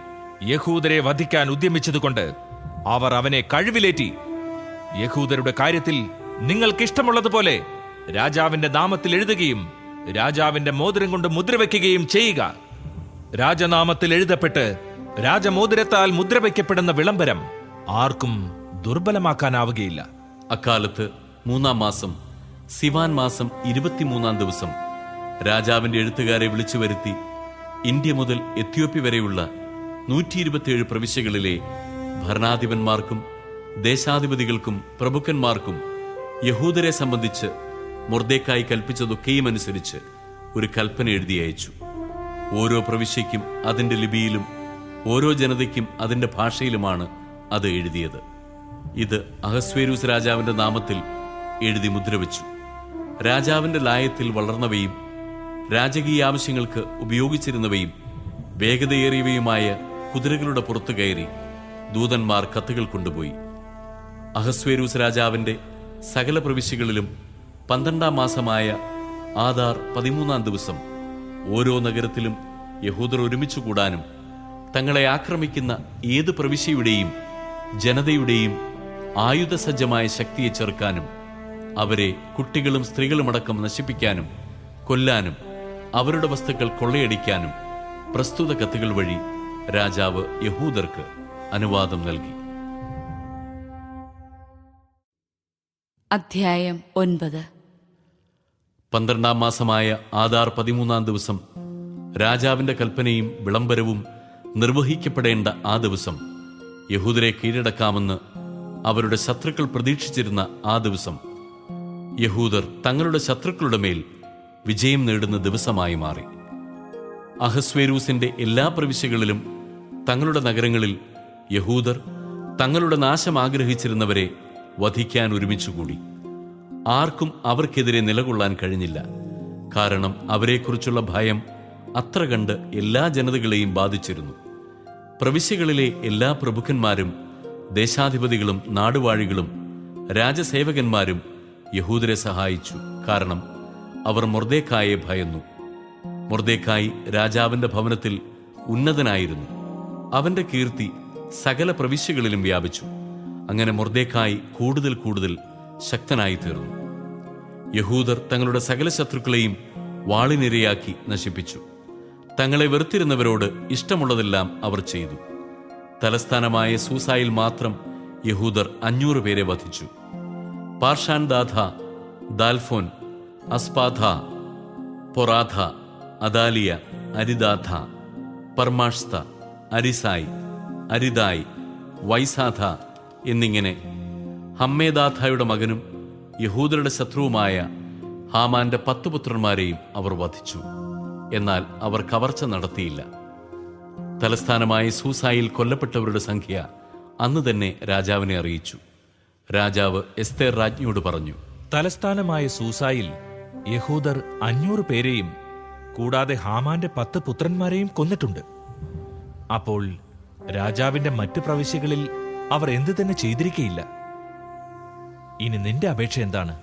യഹൂദരെ വധിക്കാൻ ഉദ്യമിച്ചതുകൊണ്ട് അവർ അവനെ കഴിവിലേറ്റി. യഹൂദരുടെ കാര്യത്തിൽ നിങ്ങൾക്കിഷ്ടമുള്ളതുപോലെ രാജാവിന്റെ നാമത്തിൽ എഴുതുകയും രാജാവിന്റെ മോതിരം കൊണ്ട് മുദ്രവെക്കുകയും ചെയ്യുക. രാജനാമത്തിൽ എഴുതപ്പെട്ട് രാജമോതിരത്താൽ മുദ്രവയ്ക്കപ്പെടുന്ന വിളംബരം ആർക്കും ദുർബലമാക്കാനാവുകയില്ല. അക്കാലത്ത് 3-ാം മാസം സിവാൻ മാസം 23-ാം ദിവസം രാജാവിന്റെ എഴുത്തുകാരെ വിളിച്ചു വരുത്തി ഇന്ത്യ മുതൽ എത്യോപ്യ വരെയുള്ള 127 പ്രവിശ്യകളിലെ ഭരണാധിപന്മാർക്കും ദേശാധിപതികൾക്കും പ്രഭുക്കന്മാർക്കും യഹൂദരെ സംബന്ധിച്ച് മൊർദെഖായി കൽപ്പിച്ചതൊക്കെയും അനുസരിച്ച് ഒരു കൽപ്പന എഴുതി അയച്ചു. ഓരോ പ്രവിശ്യയ്ക്കും അതിന്റെ ലിപിയിലും ഓരോ ജനതയ്ക്കും അതിന്റെ ഭാഷയിലുമാണ് അത് എഴുതിയത്. ഇത് അഹസ്വേരൂസ് രാജാവിന്റെ നാമത്തിൽ എഴുതി മുദ്രവെച്ചു. രാജാവിന്റെ ലായത്തിൽ വളർന്നവയും രാജകീയ ആവശ്യങ്ങൾക്ക് ഉപയോഗിച്ചിരുന്നവയും വേഗതയേറിയവയുമായ കുതിരകളുടെ പുറത്തു കയറി ദൂതന്മാർ കത്തുകൾ കൊണ്ടുപോയി. അഹസ്വേരൂസ് രാജാവിന്റെ സകല പ്രവിശ്യകളിലും 12-ാം മാസമായ ആദാർ 13-ാം ദിവസം ഓരോ നഗരത്തിലും യഹൂദർ ഒരുമിച്ചു കൂടാനും തങ്ങളെ ആക്രമിക്കുന്ന ഏത് പ്രവിശ്യയുടെയും ജനതയുടെയും ആയുധസജ്ജമായ ശക്തിയെ ചെറുക്കാനും അവരെ കുട്ടികളും സ്ത്രീകളുമടക്കം നശിപ്പിക്കാനും കൊല്ലാനും അവരുടെ വസ്തുക്കൾ കൊള്ളയടിക്കാനും പ്രസ്തുത കത്തുകൾ വഴി രാജാവ് യഹൂദർക്ക് അനുവാദം നൽകി. അധ്യായം 9. 12-ാം മാസമായ ആദാർ 13-ാം ദിവസം രാജാവിന്റെ കൽപ്പനയും വിളംബരവും നിർവഹിക്കപ്പെടേണ്ട ആ ദിവസം യഹൂദരെ കീഴടക്കാമെന്ന് അവരുടെ ശത്രുക്കൾ പ്രതീക്ഷിച്ചിരുന്ന ആ ദിവസം യഹൂദർ തങ്ങളുടെ ശത്രുക്കളുടെ മേൽ വിജയം നേടുന്ന ദിവസമായി മാറി. അഹസ്വേരൂസിന്റെ എല്ലാ പ്രവിശ്യകളിലും തങ്ങളുടെ നഗരങ്ങളിൽ യഹൂദർ തങ്ങളുടെ നാശം ആഗ്രഹിച്ചിരുന്നവരെ വധിക്കാൻ ഒരുമിച്ചുകൂടി. ആർക്കും അവർക്കെതിരെ നിലകൊള്ളാൻ കഴിഞ്ഞില്ല. കാരണം അവരെക്കുറിച്ചുള്ള ഭയം അത്ര കണ്ട് എല്ലാ ജനതകളെയും ബാധിച്ചിരുന്നു. പ്രവിശ്യകളിലെ എല്ലാ പ്രഭുക്കന്മാരും ദേശാധിപതികളും നാടുവാഴികളും രാജസേവകന്മാരും യഹൂദരെ സഹായിച്ചു. കാരണം അവർ മൊർദെഖായെ ഭയന്നു. മൊർദെഖായി രാജാവിന്റെ ഭവനത്തിൽ ഉന്നതനായിരുന്നു. അവന്റെ കീർത്തി സകല പ്രവിശ്യകളിലും വ്യാപിച്ചു. അങ്ങനെ മൊർദെഖായി കൂടുതൽ കൂടുതൽ ശക്തനായി തീർന്നു. യഹൂദർ തങ്ങളുടെ സകല ശത്രുക്കളെയും വാളിനിരയാക്കി നശിപ്പിച്ചു. തങ്ങളെ വെറുത്തിരുന്നവരോട് ഇഷ്ടമുള്ളതെല്ലാം അവർ ചെയ്തു. തലസ്ഥാനമായ സൂസായിൽ മാത്രം യഹൂദർ 500 പേരെ വധിച്ചു. പാർഷാൻദാഥ, ദാൽഫോൻ, അസ്പാഥ, പൊറാഥ, അദാലിയ, അരിദാഥ, പർമാഷ്ത, അരിസായി, അരിദായി, വൈസാഥ എന്നിങ്ങനെ ഹമ്മേദാഥയുടെ മകനും യഹൂദരുടെ ശത്രുവുമായ ഹാമാന്റെ 10 പുത്രന്മാരെയും അവർ വധിച്ചു. എന്നാൽ അവർ കവർച്ച നടത്തിയില്ല. തലസ്ഥാനമായ സൂസായിൽ കൊല്ലപ്പെട്ടവരുടെ സംഖ്യ അന്ന് തന്നെ രാജാവിനെ അറിയിച്ചു. രാജാവ് എസ്തേർ രാജ്ഞിയോട് പറഞ്ഞു, തലസ്ഥാനമായ സൂസായിൽ യഹൂദർ 500 പേരെയും കൂടാതെ ഹാമാന്റെ 10 പുത്രന്മാരെയും കൊന്നിട്ടുണ്ട്. അപ്പോൾ രാജാവിന്റെ മറ്റു പ്രവിശ്യകളിൽ അവർ എന്തു തന്നെ ചെയ്തിരിക്കയില്ല. ഇനി നിന്റെ അപേക്ഷ എന്താണ്?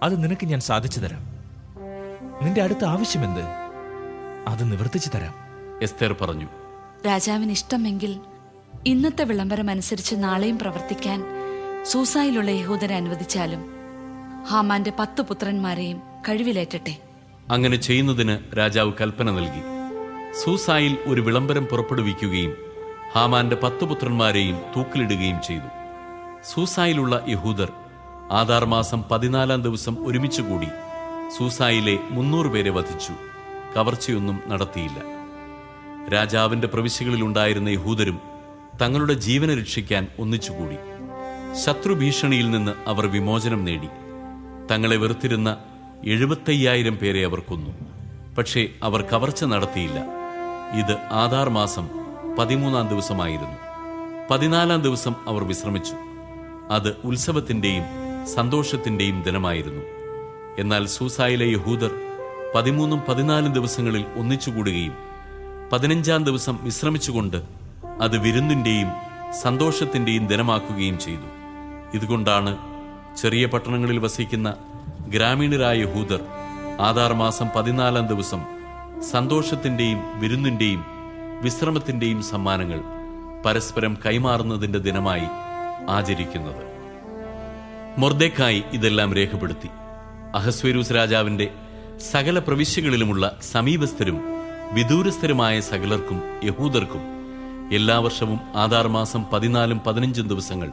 അത് നിനക്ക് ഞാൻ സാധിച്ചു തരാം. നിന്റെ അടുത്ത ആവശ്യമെന്ത്? അത് നിവർത്തിച്ചു തരാം. എസ്തേർ പറഞ്ഞു, രാജാവിന് ഇഷ്ടമെങ്കിൽ ഇന്നത്തെ വിളംബരം അനുസരിച്ച് നാളെയും പ്രവർത്തിക്കാൻ സൂസായിലുള്ള യഹൂദരെ അനുവദിച്ചാലും ഹാമാന്റെ 10 പുത്രന്മാരെയും കഴിവിലേറ്റട്ടെ. അങ്ങനെ ചെയ്യുന്നതിന് രാജാവ് കൽപ്പന നൽകി. സൂസായിൽ ഒരു വിളംബരം പുറപ്പെടുവിക്കുകയും ഹാമാന്റെ 10 പുത്രന്മാരെയും തൂക്കിലിടുകയും ചെയ്തു. സൂസായിലുള്ള യഹൂദർ ആദാർ മാസം 14 ദിവസം ഒരുമിച്ചുകൂടി സൂസായിലെ 300 പേരെ വധിച്ചു. കവർച്ചയൊന്നും നടത്തിയില്ല. രാജാവിന്റെ പ്രവിശ്യകളിലുണ്ടായിരുന്ന യഹൂദരും തങ്ങളുടെ ജീവനെ രക്ഷിക്കാൻ ഒന്നിച്ചുകൂടി. ശത്രുഭീഷണിയിൽ നിന്ന് അവർ വിമോചനം നേടി. തങ്ങളെ വെറുത്തിരുന്ന 75,000 പേരെ അവർ കൊന്നു. പക്ഷേ അവർ കവർച്ച നടത്തിയില്ല. ഇത് ആദാർ മാസം 13-ാം ദിവസമായിരുന്നു. 14-ാം ദിവസം അവർ വിശ്രമിച്ചു. അത് ഉത്സവത്തിന്റെയും സന്തോഷത്തിന്റെയും ദിനമായിരുന്നു. എന്നാൽ സൂസായിലെ യഹൂദർ 13ഉം 14 ദിവസങ്ങളിൽ ഒന്നിച്ചുകൂടുകയും 15-ാം ദിവസം വിശ്രമിച്ചുകൊണ്ട് അത് വിരുന്നിന്റെയും സന്തോഷത്തിന്റെയും ദിനമാക്കുകയും ചെയ്തു. ഇതുകൊണ്ടാണ് ചെറിയ പട്ടണങ്ങളിൽ വസിക്കുന്ന ഗ്രാമീണരായ യഹൂദർ ആദാർ മാസം 14-ാം ദിവസം സന്തോഷത്തിന്റെയും വിരുന്നിന്റെയും വിശ്രമത്തിന്റെയും സമ്മാനങ്ങൾ പരസ്പരം കൈമാറുന്നതിന്റെ ദിനമായി ആചരിക്കുന്നത്. മൊർദെഖായി ഇതെല്ലാം രേഖപ്പെടുത്തി. അഹസ്വേരൂസ് രാജാവിന്റെ സകല പ്രവിശ്യകളിലുമുള്ള സമീപസ്ഥരും വിദൂരസ്ഥരുമായ സകലർക്കും യഹൂദർക്കും എല്ലാ വർഷവും ആദാർ മാസം 14ഉം 15ഉം ദിവസങ്ങൾ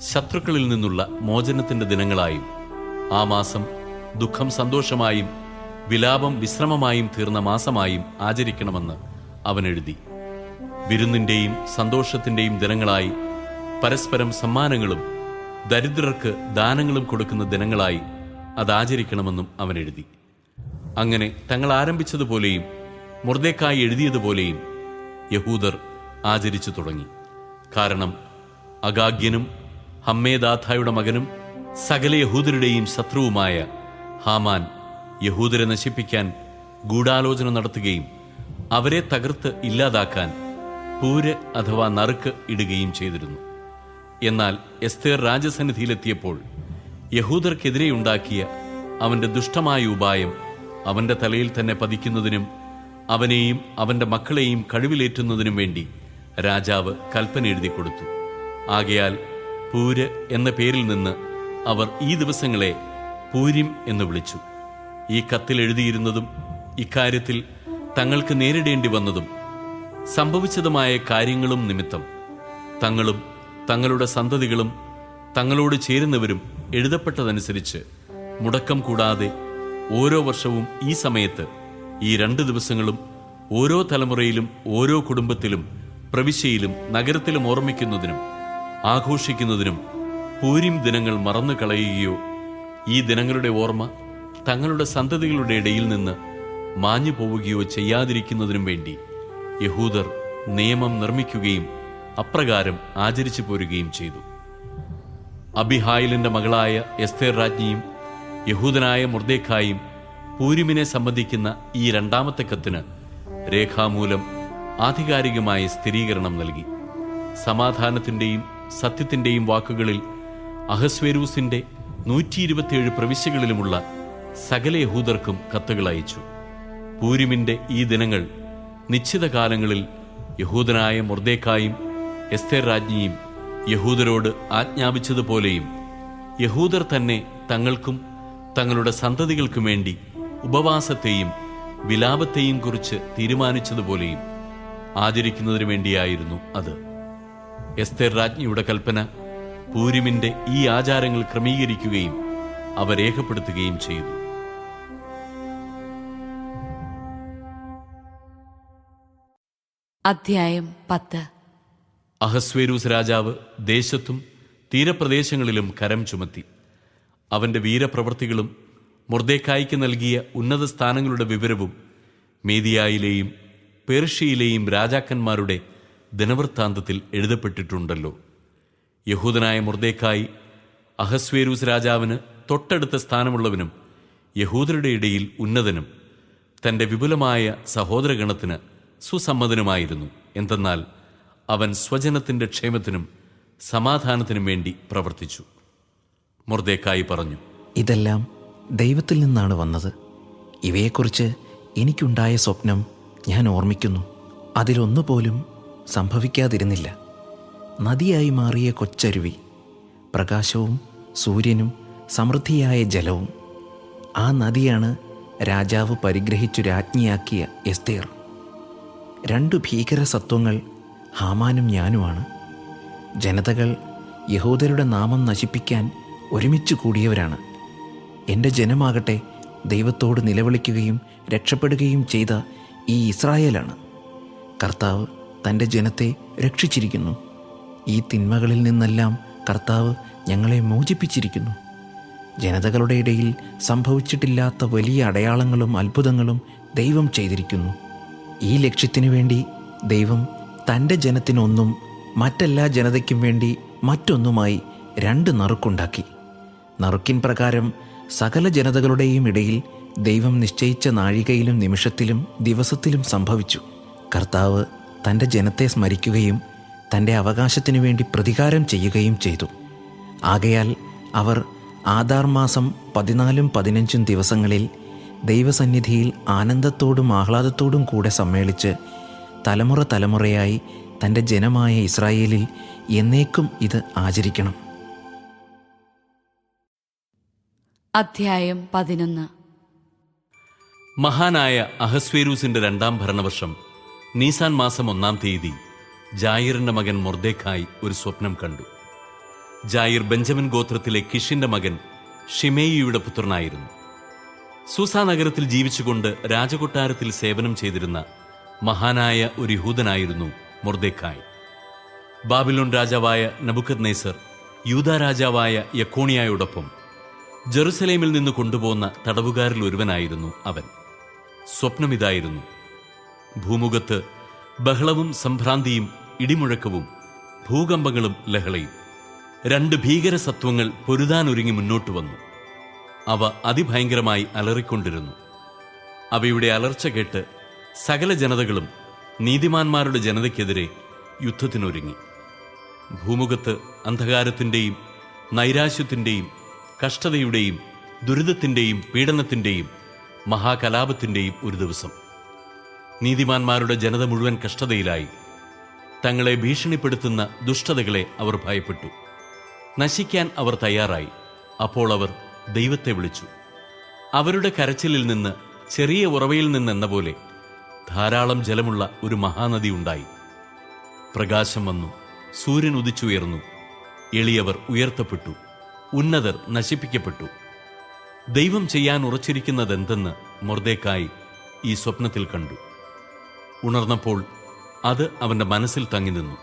ശത്രുക്കളിൽ നിന്നുള്ള മോചനത്തിന്റെ ദിനങ്ങളായും ആ മാസം ദുഃഖം സന്തോഷമായും വിലാപം വിശ്രമമായും തീർന്ന മാസമായും ആചരിക്കണമെന്ന് അവൻ എഴുതി. വിരുന്നിന്റെയും സന്തോഷത്തിന്റെയും ദിനങ്ങളായി പരസ്പരം സമ്മാനങ്ങളും ദരിദ്രർക്ക് ദാനങ്ങളും കൊടുക്കുന്ന ദിനങ്ങളായി അതാചരിക്കണമെന്നും അവൻ എഴുതി. അങ്ങനെ തങ്ങൾ ആരംഭിച്ചതുപോലെയും മൊർദെഖായി എഴുതിയതുപോലെയും യഹൂദർ ആചരിച്ചു തുടങ്ങി. കാരണം അഗാഗ്യനും ഹമ്മേദാഥയുടെ മകനും സകല യഹൂദരുടെയും ശത്രുവുമായ ഹാമാൻ യഹൂദരെ നശിപ്പിക്കാൻ ഗൂഢാലോചന നടത്തുകയും അവരെ തകർത്ത് ഇല്ലാതാക്കാൻ പൂര് അഥവാ നറുക്ക് ഇടുകയും ചെയ്തിരുന്നു. എന്നാൽ എസ്തേർ രാജസന്നിധിയിലെത്തിയപ്പോൾ യഹൂദർക്കെതിരെയുണ്ടാക്കിയ അവന്റെ ദുഷ്ടമായ ഉപായം അവന്റെ തലയിൽ തന്നെ പതിക്കുന്നതിനും അവനെയും അവന്റെ മക്കളെയും കഴിവിലേറ്റുന്നതിനും വേണ്ടി രാജാവ് കൽപ്പന എഴുതി കൊടുത്തു. ആകയാൽ പൂര് എന്ന പേരിൽ നിന്ന് അവർ ഈ ദിവസങ്ങളെ പൂരിം എന്ന് വിളിച്ചു. ഈ കത്തിൽ എഴുതിയിരുന്നതും ഇക്കാര്യത്തിൽ തങ്ങൾക്ക് നേരിടേണ്ടി വന്നതും സംഭവിച്ചതുമായ കാര്യങ്ങളും നിമിത്തം തങ്ങളും തങ്ങളുടെ സന്തതികളും തങ്ങളോട് ചേരുന്നവരും എഴുതപ്പെട്ടതനുസരിച്ച് മുടക്കം കൂടാതെ ഓരോ വർഷവും ഈ സമയത്ത് ഈ 2 ദിവസങ്ങളും ഓരോ തലമുറയിലും ഓരോ കുടുംബത്തിലും പ്രവിശ്യയിലും നഗരത്തിലും ഓർമ്മിക്കുന്നതിനും ആഘോഷിക്കുന്നതിനും പൂരിം ദിനങ്ങൾ മറന്നു കളയുകയോ ഈ ദിനങ്ങളുടെ ഓർമ്മ തങ്ങളുടെ സന്തതികളുടെ ഇടയിൽ നിന്ന് മാഞ്ഞു പോവുകയോ ചെയ്യാതിരിക്കുന്നതിനും വേണ്ടി യഹൂദർ നിയമം നിർമ്മിക്കുകയും അപ്രകാരം ആചരിച്ചു പോരുകയും ചെയ്തു. അബിഹായിലിന്റെ മകളായ എസ്തേർ രാജ്ഞിയും യഹൂദനായ മൊർദെഖായും പൂരിമിനെ സംബന്ധിക്കുന്ന ഈ രണ്ടാമത്തെ കത്തിന് രേഖാമൂലം ആധികാരികമായ സ്ഥിരീകരണം നൽകി. സമാധാനത്തിന്റെയും സത്യത്തിന്റെയും വാക്കുകളിൽ അഹസ്വേരൂസിന്റെ 127 പ്രവിശ്യകളിലുമുള്ള സകല യഹൂദർക്കും കത്തുകൾ അയച്ചു. പൂരിമിന്റെ ഈ ദിനങ്ങൾ നിശ്ചിത കാലങ്ങളിൽ യഹൂദനായ മൊർദെഖായും എസ്തേർ രാജ്ഞിയും യഹൂദരോട് ആജ്ഞാപിച്ചതുപോലെയും യഹൂദർ തന്നെ തങ്ങൾക്കും തങ്ങളുടെ സന്തതികൾക്കും വേണ്ടി ഉപവാസത്തെയും വിലാപത്തെയും കുറിച്ച് തീരുമാനിച്ചതുപോലെയും ആചരിക്കുന്നതിനു വേണ്ടിയായിരുന്നു അത്. എസ്തേർ രാജ്ഞിയുടെ കൽപ്പന പൂരിമിന്റെ ഈ ആചാരങ്ങൾ ക്രമീകരിക്കുകയും അവ രേഖപ്പെടുത്തുകയും ചെയ്തു. അധ്യായം 10. അഹസ്വേരൂസ് രാജാവ് ദേശത്തും തീരപ്രദേശങ്ങളിലും കരം ചുമത്തി. അവന്റെ വീരപ്രവൃത്തികളും മൊർദെഖായിക്ക് നൽകിയ ഉന്നത സ്ഥാനങ്ങളുടെ വിവരവും മേദിയായിലെയും പേർഷ്യയിലെയും രാജാക്കന്മാരുടെ ദിനവൃത്താന്തത്തിൽ എഴുതപ്പെട്ടിട്ടുണ്ടല്ലോ. യഹൂദനായ മൊർദെഖായി അഹസ്വേരൂസ് രാജാവിന് തൊട്ടടുത്ത സ്ഥാനമുള്ളവനും യഹൂദരുടെ ഇടയിൽ ഉന്നതനും തന്റെ വിപുലമായ സഹോദരഗണത്തിന് സുസമ്മതനുമായിരുന്നു. എന്തെന്നാൽ അവൻ സ്വജനത്തിന്റെ ക്ഷേമത്തിനും സമാധാനത്തിനും വേണ്ടി പ്രവർത്തിച്ചു. മൊർദെഖായി പറഞ്ഞു, ഇതെല്ലാം ദൈവത്തിൽ നിന്നാണ് വന്നത്. ഇവയെക്കുറിച്ച് എനിക്കുണ്ടായ സ്വപ്നം ഞാൻ ഓർമ്മിക്കുന്നു. അതിലൊന്നുപോലും സംഭവിക്കാതിരുന്നില്ല. നദിയായി മാറിയ കൊച്ചരുവി, പ്രകാശവും സൂര്യനും സമൃദ്ധിയായ ജലവും. ആ നദിയാണ് രാജാവ് പരിഗ്രഹിച്ചു രാജ്ഞിയാക്കിയ എസ്തേർ. 2 ഭീകര സത്വങ്ങൾ ഹാമാനും ഞാനുമാണ്. ജനതകൾ യഹൂദരുടെ നാമം നശിപ്പിക്കാൻ ഒരുമിച്ച് കൂടിയവരാണ്. എൻ്റെ ജനമാകട്ടെ ദൈവത്തോട് നിലവിളിക്കുകയും രക്ഷപ്പെടുകയും ചെയ്ത ഈ ഇസ്രായേലാണ്. കർത്താവ് തൻ്റെ ജനത്തെ രക്ഷിച്ചിരിക്കുന്നു. ഈ തിന്മകളിൽ നിന്നെല്ലാം കർത്താവ് ഞങ്ങളെ മോചിപ്പിച്ചിരിക്കുന്നു. ജനതകളുടെ ഇടയിൽ സംഭവിച്ചിട്ടില്ലാത്ത വലിയ അടയാളങ്ങളും അത്ഭുതങ്ങളും ദൈവം ചെയ്തിരിക്കുന്നു. ഈ ലക്ഷ്യത്തിനു വേണ്ടി ദൈവം തൻ്റെ ജനത്തിനൊന്നും മറ്റെല്ലാ ജനതയ്ക്കും വേണ്ടി മറ്റൊന്നുമായി 2 നറുക്കുണ്ടാക്കി. നറുക്കിൻ പ്രകാരം സകല ജനതകളുടെയും ഇടയിൽ ദൈവം നിശ്ചയിച്ച നാഴികയിലും നിമിഷത്തിലും ദിവസത്തിലും സംഭവിച്ചു. കർത്താവ് തൻ്റെ ജനത്തെ സ്മരിക്കുകയും തൻ്റെ അവകാശത്തിനു വേണ്ടി പ്രതികാരം ചെയ്യുകയും ചെയ്തു. ആകയാൽ അവർ ആദാർ മാസം 14 15 ദിവസങ്ങളിൽ ദൈവസന്നിധിയിൽ ആനന്ദത്തോടും ആഹ്ലാദത്തോടും കൂടെ സമ്മേളിച്ച് തലമുറ തലമുറയായി തൻ്റെ ജനമായ ഇസ്രായേലിൽ എന്നേക്കും ഇത് ആചരിക്കണം. അധ്യായം 11. മഹാനായ അഹസ്വേരൂസിന്റെ 2-ാം ഭരണവർഷം നീസാൻ മാസം 1-ാം തീയതി ജായിറിന്റെ മകൻ മൊർദെഖായി ഒരു സ്വപ്നം കണ്ടു. ജായിർ ബെഞ്ചമിൻ ഗോത്രത്തിലെ കിഷിന്റെ മകൻ ഷിമേയിയുടെ പുത്രനായിരുന്നു. സൂസാ നഗരത്തിൽ ജീവിച്ചുകൊണ്ട് രാജകൊട്ടാരത്തിൽ സേവനം ചെയ്തിരുന്ന മഹാനായ ഒരു യഹൂദനായിരുന്നു മൊർദെഖായി. ബാബിലോൺ രാജാവായ നബുക്കദ്നേസർ യൂദാ രാജാവായ യെക്കോണിയായോടൊപ്പം ജെറുസലേമിൽ നിന്ന് കൊണ്ടുപോകുന്ന തടവുകാരിൽ ഒരുവനായിരുന്നു അവൻ. സ്വപ്നമിതായിരുന്നു: ഭൂമുഖത്ത് ബഹളവും സംഭ്രാന്തിയും ഇടിമുഴക്കവും ഭൂകമ്പങ്ങളും ലഹളയും. 2 ഭീകര സത്വങ്ങൾ പൊരുതാനൊരുങ്ങി മുന്നോട്ട് വന്നു. അവ അതിഭയങ്കരമായി അലറിക്കൊണ്ടിരുന്നു. അവയുടെ അലർച്ച കേട്ട് സകല ജനതകളും നീതിമാന്മാരുടെ ജനതയ്ക്കെതിരെ യുദ്ധത്തിനൊരുങ്ങി. ഭൂമുഖത്ത് അന്ധകാരത്തിൻ്റെയും നൈരാശ്യത്തിൻ്റെയും കഷ്ടതയുടെയും ദുരിതത്തിൻ്റെയും പീഡനത്തിൻ്റെയും മഹാകലാപത്തിൻ്റെയും ഒരു ദിവസം. നീതിമാന്മാരുടെ ജനത മുഴുവൻ കഷ്ടതയിലായി. തങ്ങളെ ഭീഷണിപ്പെടുത്തുന്ന ദുഷ്ടതകളെ അവർ ഭയപ്പെട്ടു. നശിക്കാൻ അവർ തയ്യാറായി. അപ്പോൾ അവർ ദൈവത്തെ വിളിച്ചു. അവരുടെ കരച്ചിലിൽ നിന്ന്, ചെറിയ ഉറവയിൽ നിന്നെന്ന പോലെ ധാരാളം ജലമുള്ള ഒരു മഹാനദി ഉണ്ടായി. പ്രകാശം വന്നു, സൂര്യൻ ഉദിച്ചുയർന്നു. എളിയവർ ഉയർത്തപ്പെട്ടു, ഉന്നതർ നശിപ്പിക്കപ്പെട്ടു. ദൈവം ചെയ്യാൻ ഉറച്ചിരിക്കുന്നതെന്തെന്ന് മൊർദെഖായി ഈ സ്വപ്നത്തിൽ കണ്ടു. ഉണർന്നപ്പോൾ അത് അവന്റെ മനസ്സിൽ തങ്ങി നിന്നു.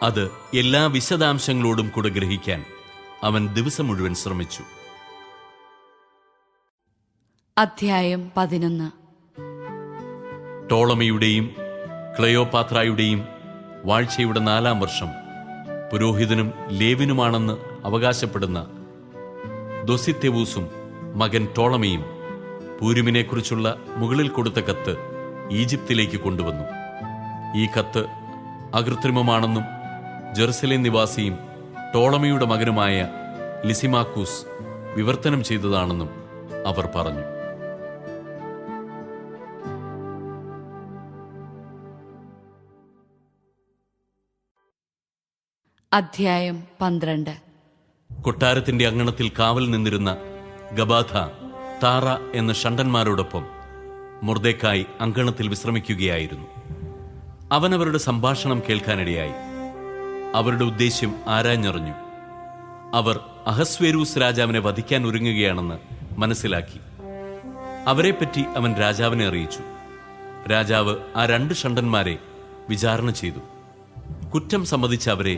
അത് എല്ലാ വിശദാംശങ്ങളോടും കൂടെ ഗ്രഹിക്കാൻ അവൻ ദിവസം മുഴുവൻ ശ്രമിച്ചു. അധ്യായം 11. ടോളമിയുടെയും ക്ലെയോപാത്രായുടെയും വാഴ്ചയുടെ 4-ാം വർഷം പുരോഹിതനും ലേവിനുമാണെന്ന് അവകാശപ്പെടുന്ന ദൊസിത്തെവൂസും മകൻ ടോളമിയും പൂരിമിനെക്കുറിച്ചുള്ള മുകളിൽ കൊടുത്ത കത്ത് ഈജിപ്തിലേക്ക് കൊണ്ടുവന്നു. ഈ കത്ത് അകൃത്രിമമാണെന്നും ജെറുസലേം നിവാസിയും ടോളമിയുടെ മകനുമായ ലിസിമാക്കൂസ് വിവർത്തനം ചെയ്തതാണെന്നും അവർ പറഞ്ഞു. അധ്യായം 12. കൊട്ടാരത്തിന്റെ അങ്കണത്തിൽ കാവൽ നിന്നിരുന്ന ഗബാഥ, താറ എന്ന ഷണ്ടന്മാരോടൊപ്പം മൊർദെഖായി അങ്കണത്തിൽ വിശ്രമിക്കുകയായിരുന്നു. അവനവരുടെ സംഭാഷണം കേൾക്കാനിടയായി. അവരുടെ ഉദ്ദേശ്യം ആരാഞ്ഞറിഞ്ഞു. അവർ അഹസ്വേരൂസ് രാജാവിനെ വധിക്കാൻ ഒരുങ്ങുകയാണെന്ന് മനസ്സിലാക്കി. അവരെപ്പറ്റി അവൻ രാജാവിനെ അറിയിച്ചു. രാജാവ് ആ 2 ഷണ്ടന്മാരെ വിചാരണ ചെയ്തു. കുറ്റം സമ്മതിച്ച് അവരെ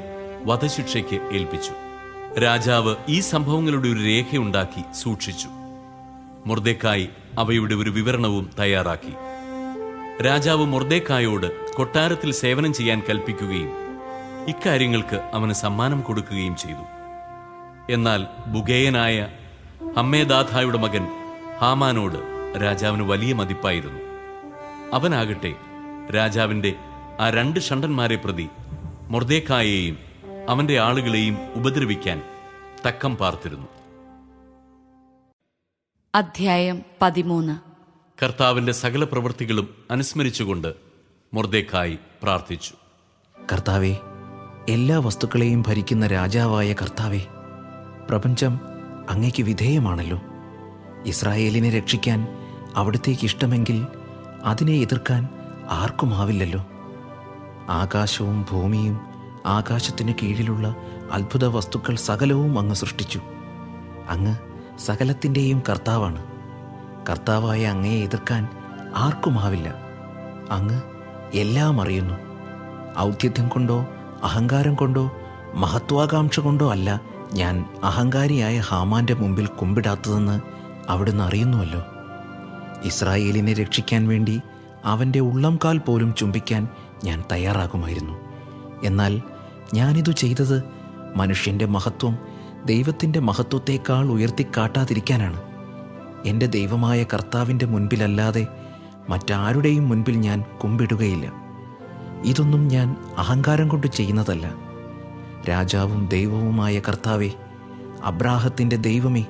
വധശിക്ഷയ്ക്ക് ഏൽപ്പിച്ചു. രാജാവ് ഈ സംഭവങ്ങളുടെ ഒരു രേഖയുണ്ടാക്കി സൂക്ഷിച്ചു. മൊർദെഖായി അവയുടെ ഒരു വിവരണവും തയ്യാറാക്കി. രാജാവ് മൊർദെഖായോട് കൊട്ടാരത്തിൽ സേവനം ചെയ്യാൻ കൽപ്പിക്കുകയും ഇക്കാര്യങ്ങൾക്ക് അവന് സമ്മാനം കൊടുക്കുകയും ചെയ്തു. എന്നാൽ ബുഗേയനായ ഹമ്മേദാഥായുടെ മകൻ ഹാമാനോട് രാജാവിന് വലിയ മതിപ്പായിരുന്നു. അവനാകട്ടെ രാജാവിന്റെ ആ 2 ഷണ്ടന്മാരെ പ്രതി മൊർദെഖായെയും അവന്റെ ആളുകളെയും ഉപദ്രവിക്കാൻ തക്കം പാർത്തിരുന്നു. അധ്യായം 13. കർത്താവിന്റെ സകല പ്രവൃത്തികളും അനുസ്മരിച്ചുകൊണ്ട് മൊർദെഖായി പ്രാർത്ഥിച്ചു. കർത്താവേ, എല്ലാ വസ്തുക്കളെയും ഭരിക്കുന്ന രാജാവായ കർത്താവേ, പ്രപഞ്ചം അങ്ങേക്ക് വിധേയമാണല്ലോ. ഇസ്രായേലിനെ രക്ഷിക്കാൻ അവിടുത്തേക്ക് ഇഷ്ടമെങ്കിൽ അതിനെ എതിർക്കാൻ ആർക്കുമാവില്ലല്ലോ. ആകാശവും ഭൂമിയും ആകാശത്തിന് കീഴിലുള്ള അത്ഭുത വസ്തുക്കൾ സകലവും അങ്ങ് സൃഷ്ടിച്ചു. അങ്ങ് സകലത്തിൻ്റെയും കർത്താവാണ്. കർത്താവായ അങ്ങയെ എതിർക്കാൻ ആർക്കുമാവില്ല. അങ്ങ് എല്ലാം അറിയുന്നു. ഔദ്ധ്യം കൊണ്ടോ അഹങ്കാരം കൊണ്ടോ മഹത്വാകാംക്ഷ കൊണ്ടോ അല്ല ഞാൻ അഹങ്കാരിയായ ഹാമാന്റെ മുമ്പിൽ കുമ്പിടാത്തതെന്ന് അവിടുന്ന് അറിയുന്നുവല്ലോ. ഇസ്രായേലിനെ രക്ഷിക്കാൻ വേണ്ടി അവൻ്റെ ഉള്ളംകാൽ പോലും ചുംബിക്കാൻ ഞാൻ തയ്യാറാകുമായിരുന്നു. എന്നാൽ ഞാനിതു ചെയ്തത് മനുഷ്യൻ്റെ മഹത്വം ദൈവത്തിൻ്റെ മഹത്വത്തേക്കാൾ ഉയർത്തിക്കാട്ടാതിരിക്കാനാണ്. എൻ്റെ ദൈവമായ കർത്താവിൻ്റെ മുൻപിലല്ലാതെ മറ്റാരുടെയും മുൻപിൽ ഞാൻ കുമ്പിടുകയില്ല. ഇതൊന്നും ഞാൻ അഹങ്കാരം കൊണ്ട് ചെയ്യുന്നതല്ല. രാജാവും ദൈവവുമായ കർത്താവേ, അബ്രാഹത്തിൻ്റെ ദൈവമേ,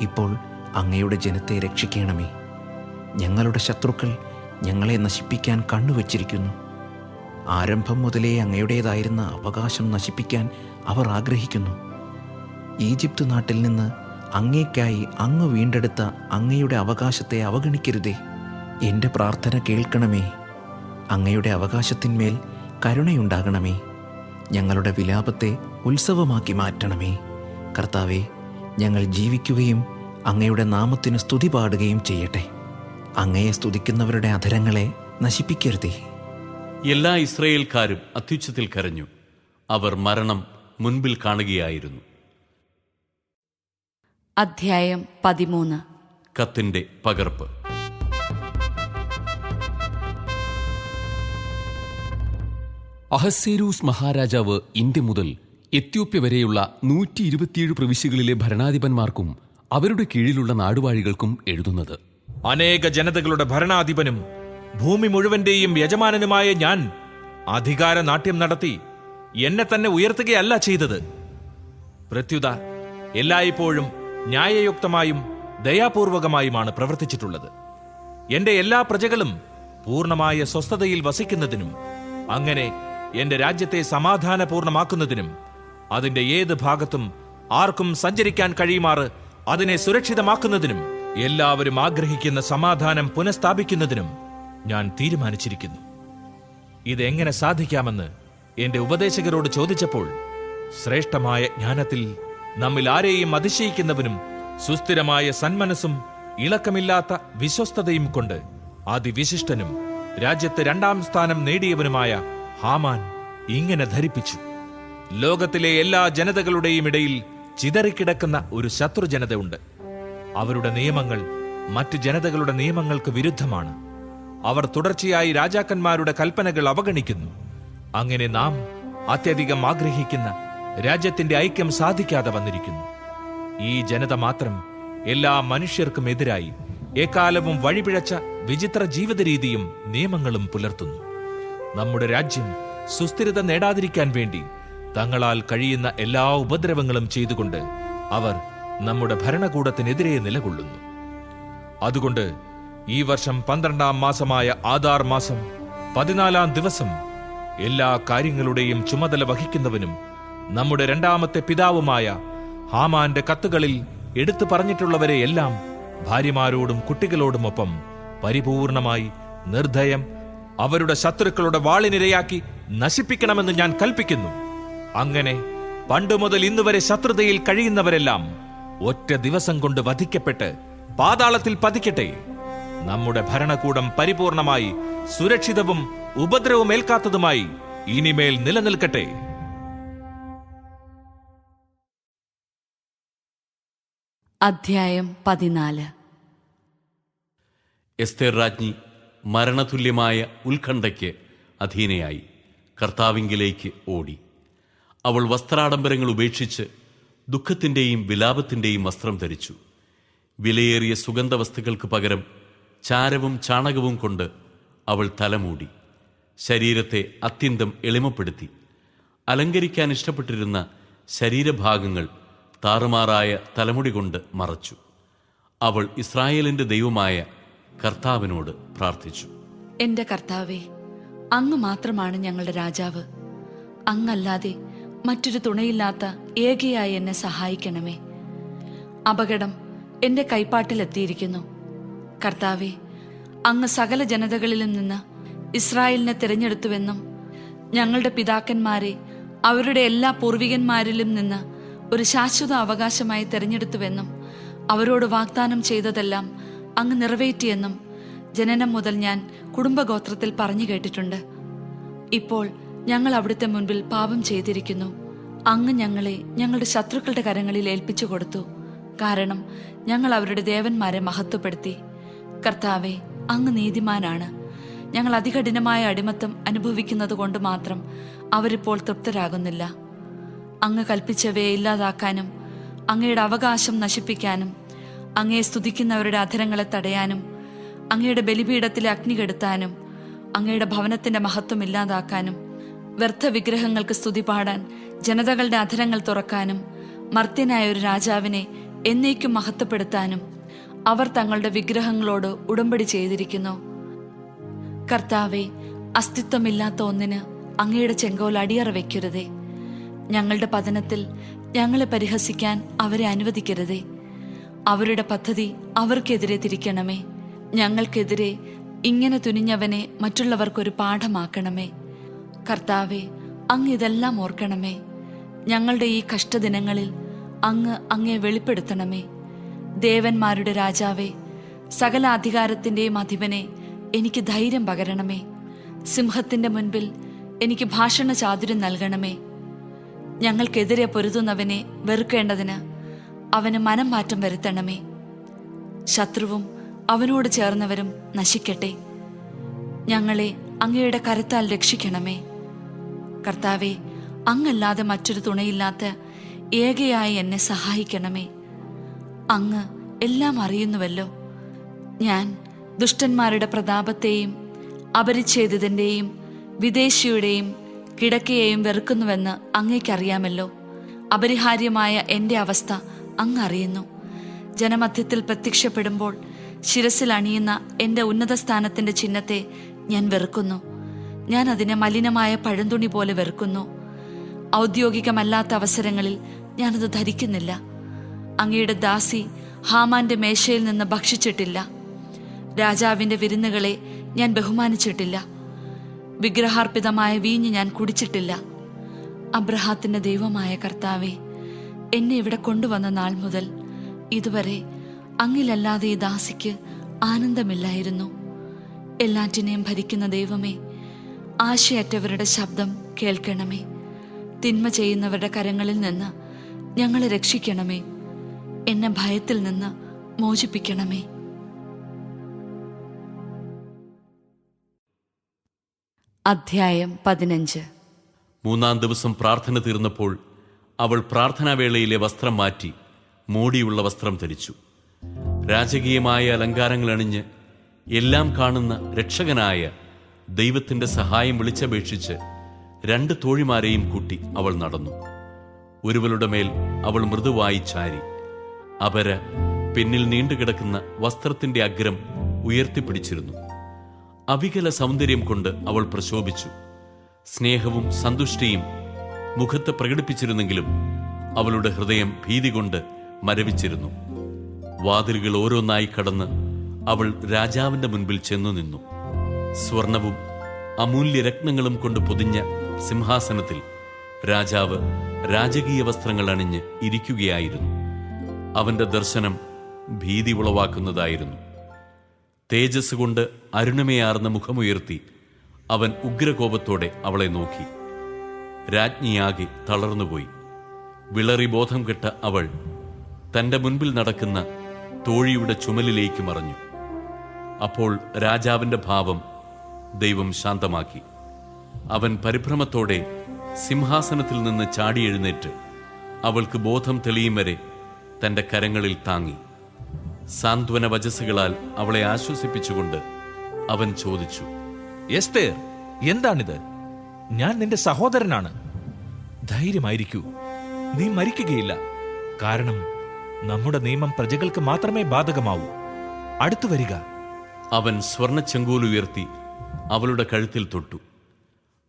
ഇപ്പോൾ അങ്ങയുടെ ജനത്തെ രക്ഷിക്കണമേ. ഞങ്ങളുടെ ശത്രുക്കൾ ഞങ്ങളെ നശിപ്പിക്കാൻ കണ്ണുവച്ചിരിക്കുന്നു. ആരംഭം മുതലേ അങ്ങയുടേതായിരുന്ന അവകാശം നശിപ്പിക്കാൻ അവർ ആഗ്രഹിക്കുന്നു. ഈജിപ്ത് നാട്ടിൽ നിന്ന് അങ്ങേക്കായി അങ്ങ് വീണ്ടെടുത്ത അങ്ങയുടെ അവകാശത്തെ അവഗണിക്കരുതേ. എൻ്റെ പ്രാർത്ഥന കേൾക്കണമേ. അങ്ങയുടെ അവകാശത്തിന്മേൽ കരുണയുണ്ടാകണമേ. ഞങ്ങളുടെ വിലാപത്തെ ഉത്സവമാക്കി മാറ്റണമേ. കർത്താവേ, ഞങ്ങൾ ജീവിക്കുകയും അങ്ങയുടെ നാമത്തിന് സ്തുതി പാടുകയും ചെയ്യട്ടെ. അങ്ങയെ സ്തുതിക്കുന്നവരുടെ അധരങ്ങളെ നശിപ്പിക്കരുതേ. എല്ലാ ഇസ്രായേൽക്കാരും അത്യുച്ചത്തിൽ കരഞ്ഞു. അവർ മരണം മുൻപിൽ കാണുകയായിരുന്നു. അധ്യായം 13. കത്തിന്റെ പകർപ്പ്. അഹസ്വേരൂസ് മഹാരാജാവ് ഇന്ത്യ മുതൽ എത്യോപ്യ വരെയുള്ള 127 പ്രവിശ്യകളിലെ ഭരണാധിപന്മാർക്കും അവരുടെ കീഴിലുള്ള നാടുവാഴികൾക്കും എഴുതുന്നത്. അനേക ജനതകളുടെ ഭരണാധിപനും ഭൂമി മുഴുവന്റെയും യജമാനനുമായ ഞാൻ അധികാര നാട്യം നടത്തി എന്നെ തന്നെ ഉയർത്തുകയല്ല ചെയ്തത്. പ്രത്യുത എല്ലായ്പ്പോഴും ന്യായയുക്തമായും ദയാപൂർവകമായുമാണ് പ്രവർത്തിച്ചിട്ടുള്ളത്. എന്റെ എല്ലാ പ്രജകളും പൂർണ്ണമായ സ്വസ്ഥതയിൽ വസിക്കുന്നതിനും അങ്ങനെ എന്റെ രാജ്യത്തെ സമാധാനപൂർണമാക്കുന്നതിനും അതിന്റെ ഏത് ഭാഗത്തും ആർക്കും സഞ്ചരിക്കാൻ കഴിയുമാറ് അതിനെ സുരക്ഷിതമാക്കുന്നതിനും എല്ലാവരും ആഗ്രഹിക്കുന്ന സമാധാനം പുനഃസ്ഥാപിക്കുന്നതിനും ഞാൻ തീരുമാനിച്ചിരിക്കുന്നു. ഇതെങ്ങനെ സാധിക്കാമെന്ന് എന്റെ ഉപദേശകരോട് ചോദിച്ചപ്പോൾ ശ്രേഷ്ഠമായ ജ്ഞാനത്തിൽ നമ്മിൽ ആരെയും അതിശയിക്കുന്നവനും സുസ്ഥിരമായ സന്മനസ്സും ഇളക്കമില്ലാത്ത വിശ്വസ്തതയും കൊണ്ട് അതിവിശിഷ്ടനും രാജ്യത്ത് 2ാം സ്ഥാനം നേടിയവനുമായ ഹാമാൻ ഇങ്ങനെ ധരിപ്പിച്ചു: ലോകത്തിലെ എല്ലാ ജനതകളുടെയും ഇടയിൽ ചിതറിക്കിടക്കുന്ന ഒരു ശത്രുജനതയുണ്ട്. അവരുടെ നിയമങ്ങൾ മറ്റ് ജനതകളുടെ നിയമങ്ങൾക്ക് വിരുദ്ധമാണ്. അവർ തുടർച്ചയായി രാജാക്കന്മാരുടെ കൽപ്പനകൾ അവഗണിക്കുന്നു. അങ്ങനെ നാം അത്യധികം ആഗ്രഹിക്കുന്ന രാജ്യത്തിന്റെ ഐക്യം സാധിക്കാതെ വന്നിരിക്കുന്നു. ഈ ജനത മാത്രം എല്ലാ മനുഷ്യർക്കും എതിരായി എക്കാലവും വഴിപിഴച്ച വിചിത്ര ജീവിത രീതിയും നിയമങ്ങളും പുലർത്തുന്നു. നമ്മുടെ രാജ്യം സുസ്ഥിരത നേടാതിരിക്കാൻ വേണ്ടി തങ്ങളാൽ കഴിയുന്ന എല്ലാ ഉപദ്രവങ്ങളും ചെയ്തുകൊണ്ട് അവർ നമ്മുടെ ഭരണകൂടത്തിനെതിരെ നിലകൊള്ളുന്നു. അതുകൊണ്ട് ഈ വർഷം 12-ാം മാസമായ ആദാർ മാസം 14-ാം ദിവസം എല്ലാ കാര്യങ്ങളുടെയും ചുമതല വഹിക്കുന്നവനും നമ്മുടെ രണ്ടാമത്തെ പിതാവുമായ ഹാമാന്റെ കത്തുകളിൽ എടുത്തു പറഞ്ഞിട്ടുള്ളവരെ എല്ലാം ഭാര്യമാരോടും കുട്ടികളോടുമൊപ്പം പരിപൂർണമായി നിർദ്ധയം അവരുടെ ശത്രുക്കളുടെ വാളിനിരയാക്കി നശിപ്പിക്കണമെന്ന് ഞാൻ കൽപ്പിക്കുന്നു. അങ്ങനെ പണ്ടുമുതൽ ഇന്നുവരെ ശത്രുതയിൽ കഴിയുന്നവരെല്ലാം ഒറ്റ ദിവസം കൊണ്ട് വധിക്കപ്പെട്ട് പാതാളത്തിൽ പതിക്കട്ടെ. നമ്മുടെ ഭരണകൂടം പരിപൂർണമായി സുരക്ഷിതവും ഉപദ്രവമേൽക്കാത്തതുമായി ഇനിമേൽ നിലനിൽക്കട്ടെ. അധ്യായം 14. എസ്തേർ രാജ്ഞി മരണതുല്യമായ ഉത്കണ്ഠയ്ക്ക് അധീനയായി കർത്താവിങ്കിലേക്ക് ഓടി. അവൾ വസ്ത്രാഡംബരങ്ങൾ ഉപേക്ഷിച്ച് ദുഃഖത്തിൻ്റെയും വിലാപത്തിൻ്റെയും വസ്ത്രം ധരിച്ചു. വിലയേറിയ സുഗന്ധവസ്തുക്കൾക്ക് പകരം ചാരവും ചാണകവും കൊണ്ട് അവൾ തലമൂടി. ശരീരത്തെ അത്യന്തം എളിമപ്പെടുത്തി. അലങ്കരിക്കാൻ ഇഷ്ടപ്പെട്ടിരുന്ന ശരീരഭാഗങ്ങൾ താറുമാറായ തലമുടി കൊണ്ട് മറച്ചു. അവൾ ഇസ്രായേലിന്റെ ദൈവമായ കർത്താവിനോട് പ്രാർത്ഥിച്ചു. എന്റെ കർത്താവേ, അങ്ങ് മാത്രമാണ് ഞങ്ങളുടെ രാജാവ്. അങ്ങല്ലാതെ മറ്റൊരു തുണയില്ലാത്ത ഏകയായി എന്നെ സഹായിക്കണമേ. അപകടം എന്റെ കൈപ്പാട്ടിലെത്തിയിരിക്കുന്നു. കർത്താവേ, അങ്ങ് സകല ജനതകളിലും നിന്ന് ഇസ്രായേലിനെ തിരഞ്ഞെടുത്തുവെന്നും ഞങ്ങളുടെ പിതാക്കന്മാരെ അവരുടെ എല്ലാ പൂർവികന്മാരിലും നിന്ന് ഒരു ശാശ്വത അവകാശമായി തിരഞ്ഞെടുത്തുവെന്നും അവരോട് വാഗ്ദാനം ചെയ്തതെല്ലാം അങ്ങ് നിറവേറ്റിയെന്നും ജനനം മുതൽ ഞാൻ കുടുംബഗോത്രത്തിൽ പറഞ്ഞു കേട്ടിട്ടുണ്ട്. ഇപ്പോൾ ഞങ്ങൾ അവിടുത്തെ മുൻപിൽ പാപം ചെയ്തിരിക്കുന്നു. അങ്ങ് ഞങ്ങളെ ഞങ്ങളുടെ ശത്രുക്കളുടെ കരങ്ങളിൽ ഏൽപ്പിച്ചു കൊടുത്തു. കാരണം ഞങ്ങൾ അവരുടെ ദേവന്മാരെ മഹത്വപ്പെടുത്തി. കർത്താവെ, അങ്ങ് നീതിമാനാണ്. ഞങ്ങൾ അതികഠിനമായ അടിമത്തം അനുഭവിക്കുന്നത് കൊണ്ട് മാത്രം അവരിപ്പോൾ തൃപ്തരാകുന്നില്ല. അങ്ങ് കൽപ്പിച്ചവയെ ഇല്ലാതാക്കാനും അങ്ങയുടെ അവകാശം നശിപ്പിക്കാനും അങ്ങയെ സ്തുതിക്കുന്നവരുടെ അധരങ്ങളെ തടയാനും അങ്ങയുടെ ബലിപീഠത്തിലെ അഗ്നി കെടുത്താനും അങ്ങയുടെ ഭവനത്തിന്റെ മഹത്വം ഇല്ലാതാക്കാനും വ്യർത്ഥ വിഗ്രഹങ്ങൾക്ക് സ്തുതി പാടാൻ ജനതകളുടെ അധരങ്ങൾ തുറക്കാനും മർത്യനായ ഒരു രാജാവിനെ എന്നേക്കും മഹത്വപ്പെടുത്താനും അവർ തങ്ങളുടെ വിഗ്രഹങ്ങളോട് ഉടമ്പടി ചെയ്തിരിക്കുന്നു. കർത്താവെ, അസ്തിത്വമില്ലാത്ത ഒന്നിന് അങ്ങയുടെ ചെങ്കോൽ അടിയറ വയ്ക്കരുതേ. ഞങ്ങളുടെ പതനത്തിൽ ഞങ്ങളെ പരിഹസിക്കാൻ അവരെ അനുവദിക്കരുതേ. അവരുടെ പദ്ധതി അവർക്കെതിരെ തിരിക്കണമേ. ഞങ്ങൾക്കെതിരെ ഇങ്ങനെ തുനിഞ്ഞവനെ മറ്റുള്ളവർക്കൊരു പാഠമാക്കണമേ. കർത്താവെ, അങ്ങ് ഇതെല്ലാം ഓർക്കണമേ. ഞങ്ങളുടെ ഈ കഷ്ടദിനങ്ങളിൽ അങ്ങ് അങ്ങയെ വെളിപ്പെടുത്തണമേ. ദേവന്മാരുടെ രാജാവേ, സകല അധികാരത്തിന്റെയും അധിപനെ, എനിക്ക് ധൈര്യം പകരണമേ. സിംഹത്തിന്റെ മുൻപിൽ എനിക്ക് ഭാഷണ ചാതുര്യം നൽകണമേ. ഞങ്ങൾക്കെതിരെ പൊരുതുന്നവനെ വെറുക്കേണ്ടതിന് അവന് മനം മാറ്റം വരുത്തണമേ. ശത്രുവും അവനോട് ചേർന്നവരും നശിക്കട്ടെ. ഞങ്ങളെ അങ്ങയുടെ കരത്താൽ രക്ഷിക്കണമേ. കർത്താവെ, അങ്ങല്ലാതെ മറ്റൊരു തുണയില്ലാത്ത ഏകയായി എന്നെ സഹായിക്കണമേ. അങ്ങ് എല്ലാം അറിയുന്നുവല്ലോ. ഞാൻ ദുഷ്ടന്മാരുടെ പ്രതാപത്തെയും അപരിച്ഛേദിതന്റെയും വിദേശിയുടെയും കിടക്കയെയും വെറുക്കുന്നുവെന്ന് അങ്ങേക്കറിയാമല്ലോ. അപരിഹാര്യമായ എൻ്റെ അവസ്ഥ അങ്ങ് അറിയുന്നു. ജനമധ്യത്തിൽ പ്രത്യക്ഷപ്പെടുമ്പോൾ ശിരസിൽ അണിയുന്ന എൻ്റെ ഉന്നത സ്ഥാനത്തിൻ്റെ ചിഹ്നത്തെ ഞാൻ വെറുക്കുന്നു. ഞാൻ അതിനെ മലിനമായ പഴന്തുണി പോലെ വെറുക്കുന്നു. ഔദ്യോഗികമല്ലാത്ത അവസരങ്ങളിൽ ഞാനത് ധരിക്കുന്നില്ല. അങ്ങയുടെ ദാസി ഹാമാന്റെ മേശയിൽ നിന്ന് ഭക്ഷിച്ചിട്ടില്ല. രാജാവിൻ്റെ വിരുന്നുകളെ ഞാൻ ബഹുമാനിച്ചിട്ടില്ല. വിഗ്രഹാർപ്പിതമായ വീഞ്ഞ് ഞാൻ കുടിച്ചിട്ടില്ല. അബ്രഹാത്തിന്റെ ദൈവമായ കർത്താവെ, എന്നെ ഇവിടെ കൊണ്ടുവന്ന നാൾ മുതൽ ഇതുവരെ അങ്ങിലല്ലാതെ ഈ ദാസിക്ക് ആനന്ദമില്ലായിരുന്നു. എല്ലാറ്റിനെയും ഭരിക്കുന്ന ദൈവമേ, ആശയറ്റവരുടെ ശബ്ദം കേൾക്കണമേ. തിന്മ ചെയ്യുന്നവരുടെ കരങ്ങളിൽ നിന്ന് ഞങ്ങളെ രക്ഷിക്കണമേ. എന്നെ ഭയത്തിൽ നിന്ന് മോചിപ്പിക്കണമേ. അധ്യായം 15. 3-ാം ദിവസം പ്രാർത്ഥന തീർന്നപ്പോൾ അവൾ പ്രാർത്ഥനാവേളയിലെ വസ്ത്രം മാറ്റി മൂടിയുള്ള വസ്ത്രം ധരിച്ചു. രാജകീയമായ അലങ്കാരങ്ങൾ അണിഞ്ഞ് എല്ലാം കാണുന്ന രക്ഷകനായ ദൈവത്തിന്റെ സഹായം വിളിച്ചപേക്ഷിച്ച് 2 തോഴിമാരെയും കൂട്ടി അവൾ നടന്നു. ഒരുവളുടെ മേൽ അവൾ മൃദുവായി ചാരി. അപര പിന്നിൽ നീണ്ടുകിടക്കുന്ന വസ്ത്രത്തിന്റെ അഗ്രം ഉയർത്തിപ്പിടിച്ചിരുന്നു. അവികല സൗന്ദര്യം കൊണ്ട് അവൾ പ്രശോഭിച്ചു. സ്നേഹവും സന്തുഷ്ടിയും മുഖത്ത് പ്രകടിപ്പിച്ചിരുന്നെങ്കിലും അവളുടെ ഹൃദയം ഭീതി കൊണ്ട് മരവിച്ചിരുന്നു. വാതിലുകൾ ഓരോന്നായി കടന്ന് അവൾ രാജാവിന്റെ മുൻപിൽ ചെന്നു നിന്നു. സ്വർണവും അമൂല്യ രത്നങ്ങളും കൊണ്ട് പൊതിഞ്ഞ സിംഹാസനത്തിൽ രാജാവ് രാജകീയ വസ്ത്രങ്ങൾ അണിഞ്ഞ് ഇരിക്കുകയായിരുന്നു. അവന്റെ ദർശനം ഭീതി ഉളവാക്കുന്നതായിരുന്നു. തേജസ് കൊണ്ട് അരുണമയാർന്ന മുഖമുയർത്തി അവൻ ഉഗ്രകോപത്തോടെ അവളെ നോക്കി. രാജ്ഞിയാകെ തളർന്നുപോയി. വിളറി ബോധം കെട്ട അവൾ തന്റെ മുൻപിൽ നടക്കുന്ന തോഴിയുടെ ചുമലിലേക്ക് മറഞ്ഞു. അപ്പോൾ രാജാവിന്റെ ഭാവം ദൈവം ശാന്തമാക്കി. അവൻ പരിഭ്രമത്തോടെ സിംഹാസനത്തിൽ നിന്ന് ചാടി എഴുന്നേറ്റ് അവൾക്ക് ബോധം തെളിയും വരെ തന്റെ കരങ്ങളിൽ താങ്ങി. സാന്ത്വന വചസ്സുകളാൽ അവളെ ആശ്വസിപ്പിച്ചുകൊണ്ട് അവൻ ചോദിച്ചു, എസ്തേർ, എന്താണിത്? ഞാൻ നിന്റെ സഹോദരനാണ്. ധൈര്യമായിരിക്കൂ, നീ മരിക്കുകയില്ല. കാരണം നമ്മുടെ നിയമം പ്രജകൾക്ക് മാത്രമേ ബാധകമാവൂ. അടുത്തു വരിക. അവൻ സ്വർണച്ചെങ്കോലുയർത്തി അവളുടെ കഴുത്തിൽ തൊട്ടു.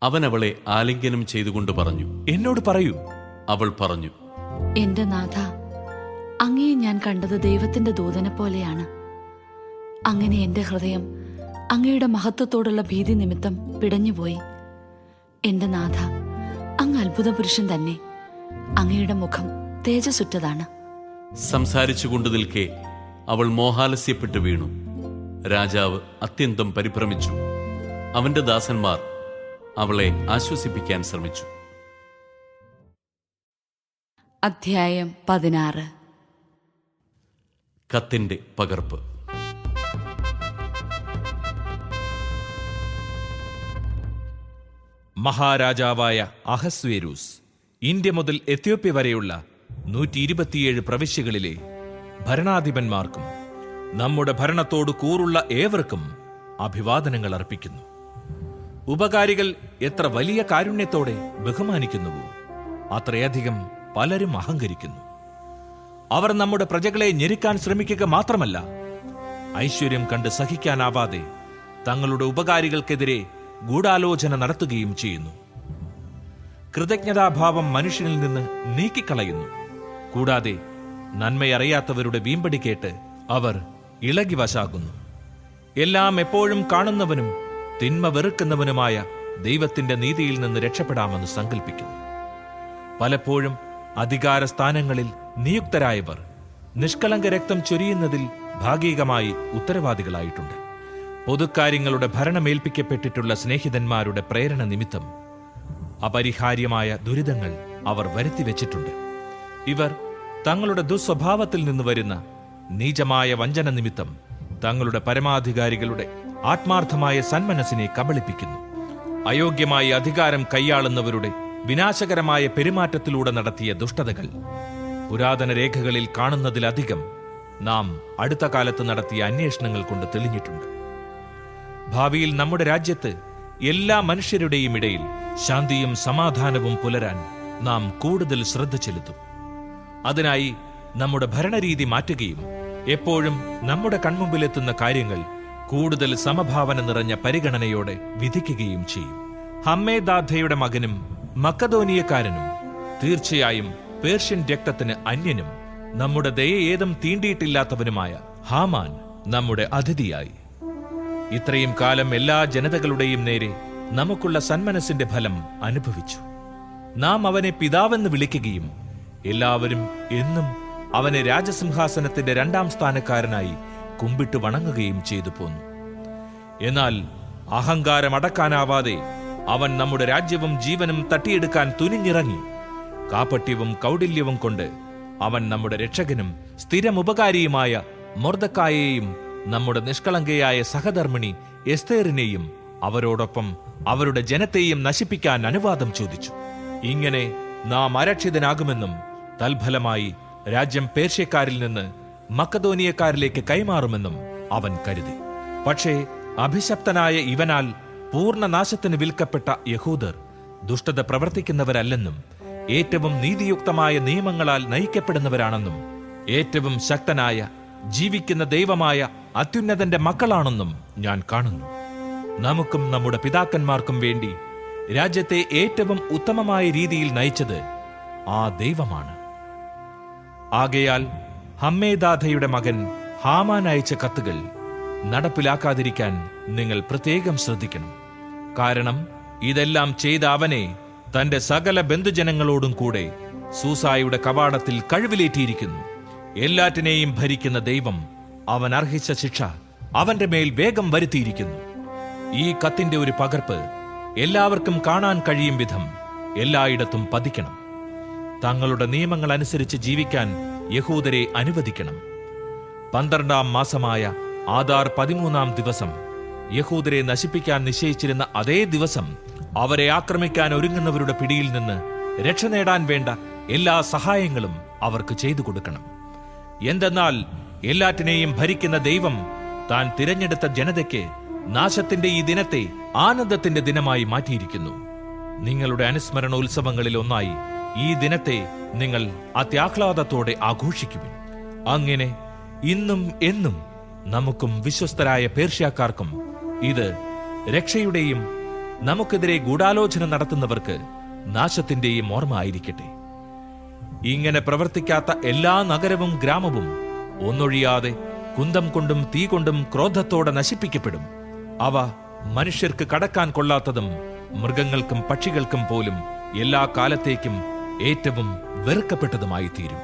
അവൻ അവളെ ആലിംഗനം ചെയ്തുകൊണ്ട് പറഞ്ഞു, എന്നോട് പറയൂ. അവൾ പറഞ്ഞു, എന്റെ നാഥ, അങ്ങയെ ഞാൻ കണ്ടത് ദൈവത്തിന്റെ ദൂതനെ പോലെയാണ്. അങ്ങനെ എന്റെ ഹൃദയം അങ്ങയുടെ മഹത്വത്തോടുള്ള ഭീതി നിമിത്തം പിടഞ്ഞുപോയി. എന്റെ നാഥ, അങ്ങ് അത്ഭുത പുരുഷൻ തന്നെ. അങ്ങയുടെ മുഖം തേജസ്സുറ്റതാണ്. സംസാരിച്ചുകൊണ്ട് നിൽക്കെ അവൾ മോഹാലസ്യപ്പെട്ടു വീണു. രാജാവ് അത്യന്തം പരിഭ്രമിച്ചു. അവന്റെ ദാസന്മാർ അവളെ ആശ്വസിപ്പിക്കാൻ ശ്രമിച്ചു. അധ്യായം 16. കത്തിന്റെ പകർപ്പ്. മഹാരാജാവായ അഹസ്വേരൂസ് ഇന്ത്യ മുതൽ എത്യോപ്യ വരെയുള്ള 127 പ്രവിശ്യകളിലെ ഭരണാധിപന്മാർക്കും നമ്മുടെ ഭരണത്തോട് കൂറുള്ള ഏവർക്കും അഭിവാദനങ്ങൾ അർപ്പിക്കുന്നു. ഉപകാരികൾ എത്ര വലിയ കാരുണ്യത്തോടെ ബഹുമാനിക്കുന്നുവോ അത്രയധികം പലരും അഹങ്കരിക്കുന്നു. അവർ നമ്മുടെ പ്രജകളെ ഞെരുക്കാൻ ശ്രമിക്കുക മാത്രമല്ല, ഐശ്വര്യം കണ്ട് സഹിക്കാനാവാതെ തങ്ങളുടെ ഉപകാരികൾക്കെതിരെ ഗൂഢാലോചന നടത്തുകയും ചെയ്യുന്നു. കൃതജ്ഞതാഭാവം മനുഷ്യനിൽ നിന്ന് നീക്കിക്കളയുന്നു. കൂടാതെ നന്മയറിയാത്തവരുടെ വീമ്പടി കേട്ട് അവർ ഇളകി വശാകുന്നു. എല്ലാം എപ്പോഴും കാണുന്നവനും തിന്മ വെറുക്കുന്നവനുമായ ദൈവത്തിന്റെ നീതിയിൽ നിന്ന് രക്ഷപ്പെടാമെന്ന് സങ്കല്പിക്കുന്നു. പലപ്പോഴും അധികാര സ്ഥാനങ്ങളിൽ നിയുക്തരായവർ നിഷ്കളങ്ക രക്തം ചൊരിയുന്നതിൽ ഭാഗികമായി ഉത്തരവാദികളായിട്ടുണ്ട്. പൊതുക്കാര്യങ്ങളുടെ ഭരണമേൽപ്പിക്കപ്പെട്ടിട്ടുള്ള സ്നേഹിതന്മാരുടെ പ്രേരണ നിമിത്തം അപരിഹാര്യമായ ദുരിതങ്ങൾ അവർ വരുത്തിവെച്ചിട്ടുണ്ട്. ഇവർ തങ്ങളുടെ ദുസ്വഭാവത്തിൽ നിന്ന് വരുന്ന നീചമായ വഞ്ചന നിമിത്തം തങ്ങളുടെ പരമാധികാരികളുടെ ആത്മാർത്ഥമായ സന്മനസ്സിനെ കബളിപ്പിക്കുന്നു. അയോഗ്യമായി അധികാരം കൈയാളുന്നവരുടെ വിനാശകരമായ പെരുമാറ്റത്തിലൂടെ നടത്തിയ ദുഷ്ടതകൾ പുരാതന രേഖകളിൽ കാണുന്നതിലധികം നാം അടുത്ത കാലത്ത് നടത്തിയ അന്വേഷണങ്ങൾ കൊണ്ട് തെളിഞ്ഞിട്ടുണ്ട്. ഭാവിയിൽ നമ്മുടെ രാജ്യത്ത് എല്ലാ മനുഷ്യരുടെയും ഇടയിൽ ശാന്തിയും സമാധാനവും പുലരാൻ നാം കൂടുതൽ ശ്രദ്ധ ചെലുത്തും. അതിനായി നമ്മുടെ ഭരണരീതി മാറ്റുകയും എപ്പോഴും നമ്മുടെ കൺമുമ്പിലെത്തുന്ന കാര്യങ്ങൾ കൂടുതൽ സമഭാവന നിറഞ്ഞ പരിഗണനയോടെ വിധിക്കുകയും ചെയ്യും. ഹമ്മേദാഥയുടെ മകനും മക്കദോനിയക്കാരനും തീർച്ചയായും പേർഷ്യൻ രക്തത്തിന് അന്യനും നമ്മുടെ ദയയേതും തീണ്ടിയിട്ടില്ലാത്തവനുമായ ഹാമാൻ നമ്മുടെ അതിഥിയായി. ഇത്രയും കാലം എല്ലാ ജനതകളുടെയും നേരെ നമുക്കുള്ള സന്മനസ്സിന്റെ ഫലം അനുഭവിച്ചു. നാം അവനെ പിതാവെന്ന് വിളിക്കുകയും എല്ലാവരും എന്നും അവനെ രാജസിംഹാസനത്തിന്റെ 2ാം സ്ഥാനക്കാരനായി കുമ്പിട്ട് വണങ്ങുകയും ചെയ്തു പോന്നു. എന്നാൽ അഹങ്കാരമടക്കാനാവാതെ അവൻ നമ്മുടെ രാജ്യവും ജീവനും തട്ടിയെടുക്കാൻ തുനിഞ്ഞിറങ്ങി. കാപട്യവും കൗടില്യവും കൊണ്ട് അവൻ നമ്മുടെ രക്ഷകനും സ്ഥിരമുപകാരിയുമായ മൊർദെഖായിയെയും നമ്മുടെ നിഷ്കളങ്കയായ സഹധർമ്മിണി എസ്തേറിനെയും അവരോടൊപ്പം അവരുടെ ജനത്തെയും നശിപ്പിക്കാൻ അനുവാദം ചോദിച്ചു. ഇങ്ങനെ നാം അരക്ഷിതനാകുമെന്നും തൽഫലമായി രാജ്യം പേർഷ്യക്കാരിൽ നിന്ന് മക്കതോനിയക്കാരിലേക്ക് കൈമാറുമെന്നും അവൻ കരുതി. പക്ഷേ അഭിശപ്തനായ ഇവനാൽ പൂർണ്ണ നാശത്തിന് വിൽക്കപ്പെട്ട യഹൂദർ ദുഷ്ടത പ്രവർത്തിക്കുന്നവരല്ലെന്നും ഏറ്റവും നീതിയുക്തമായ നിയമങ്ങളാൽ നയിക്കപ്പെടുന്നവരാണെന്നും ഏറ്റവും ശക്തനായ ജീവിക്കുന്ന ദൈവമായ അത്യുന്നതന്റെ മക്കളാണെന്നും ഞാൻ കാണുന്നു. നമുക്കും നമ്മുടെ പിതാക്കന്മാർക്കും വേണ്ടി രാജ്യത്തെ ഏറ്റവും ഉത്തമമായ രീതിയിൽ നയിച്ചത് ആ ദൈവമാണ്. ആകയാൽ ഹമ്മേദാഥയുടെ മകൻ ഹാമാൻ അയച്ച കത്തുകൾ നടപ്പിലാക്കാതിരിക്കാൻ നിങ്ങൾ പ്രത്യേകം ശ്രദ്ധിക്കണം. കാരണം ഇതെല്ലാം ചെയ്ത അവനെ തന്റെ സകല ബന്ധുജനങ്ങളോടും കൂടെ സൂസായുടെ കവാടത്തിൽ കഴിവിലേറ്റിയിരിക്കുന്നു. എല്ലാറ്റിനെയും ഭരിക്കുന്ന ദൈവം അവൻ അർഹിച്ച ശിക്ഷ അവന്റെ മേൽ വേഗം വരുത്തിയിരിക്കുന്നു. ഈ കത്തിന്റെ ഒരു പകർപ്പ് എല്ലാവർക്കും കാണാൻ കഴിയും വിധം എല്ലായിടത്തും പതിക്കണം. തങ്ങളുടെ നിയമങ്ങൾ അനുസരിച്ച് ജീവിക്കാൻ യഹൂദരെ അനുവദിക്കണം. 12-ാം മാസമായ ആദാർ 13-ാം ദിവസം യഹൂദരെ നശിപ്പിക്കാൻ നിശ്ചയിച്ചിരുന്ന അതേ ദിവസം അവരെ ആക്രമിക്കാൻ ഒരുങ്ങുന്നവരുടെ പിടിയിൽ നിന്ന് രക്ഷ നേടാൻ വേണ്ട എല്ലാ സഹായങ്ങളും അവർക്ക് ചെയ്തു കൊടുക്കണം. എന്തെന്നാൽ എല്ലാറ്റിനെയും ഭരിക്കുന്ന ദൈവം താൻ തിരഞ്ഞെടുത്ത ജനതയ്ക്ക് നാശത്തിന്റെ ഈ ദിനത്തെ ആനന്ദത്തിന്റെ ദിനമായി മാറ്റിയിരിക്കുന്നു. നിങ്ങളുടെ അനുസ്മരണോത്സവങ്ങളിൽ ഒന്നായി ഈ ദിനത്തെ നിങ്ങൾ അത്യാഹ്ലാദത്തോടെ ആഘോഷിക്കുവിൻ. അങ്ങനെ ഇന്നും എന്നും നമുക്കും വിശ്വസ്തരായ പേർഷ്യക്കാർക്കും ഇത് രക്ഷയുടെയും നമുക്കെതിരെ ഗൂഢാലോചന നടത്തുന്നവർക്ക് നാശത്തിന്റെയും ഓർമ്മ ആയിരിക്കട്ടെ. ഇങ്ങനെ പ്രവർത്തിക്കാത്ത എല്ലാ നഗരവും ഗ്രാമവും ഒന്നൊഴിയാതെ കുന്തം കൊണ്ടും തീ കൊണ്ടും ക്രോധത്തോടെ നശിപ്പിക്കപ്പെടും. അവ മനുഷ്യർക്ക് കടക്കാൻ കൊള്ളാത്തതും മൃഗങ്ങൾക്കും പക്ഷികൾക്കും പോലും എല്ലാ കാലത്തേക്കും ഏറ്റവും വെറുക്കപ്പെട്ടതുമായി തീരും.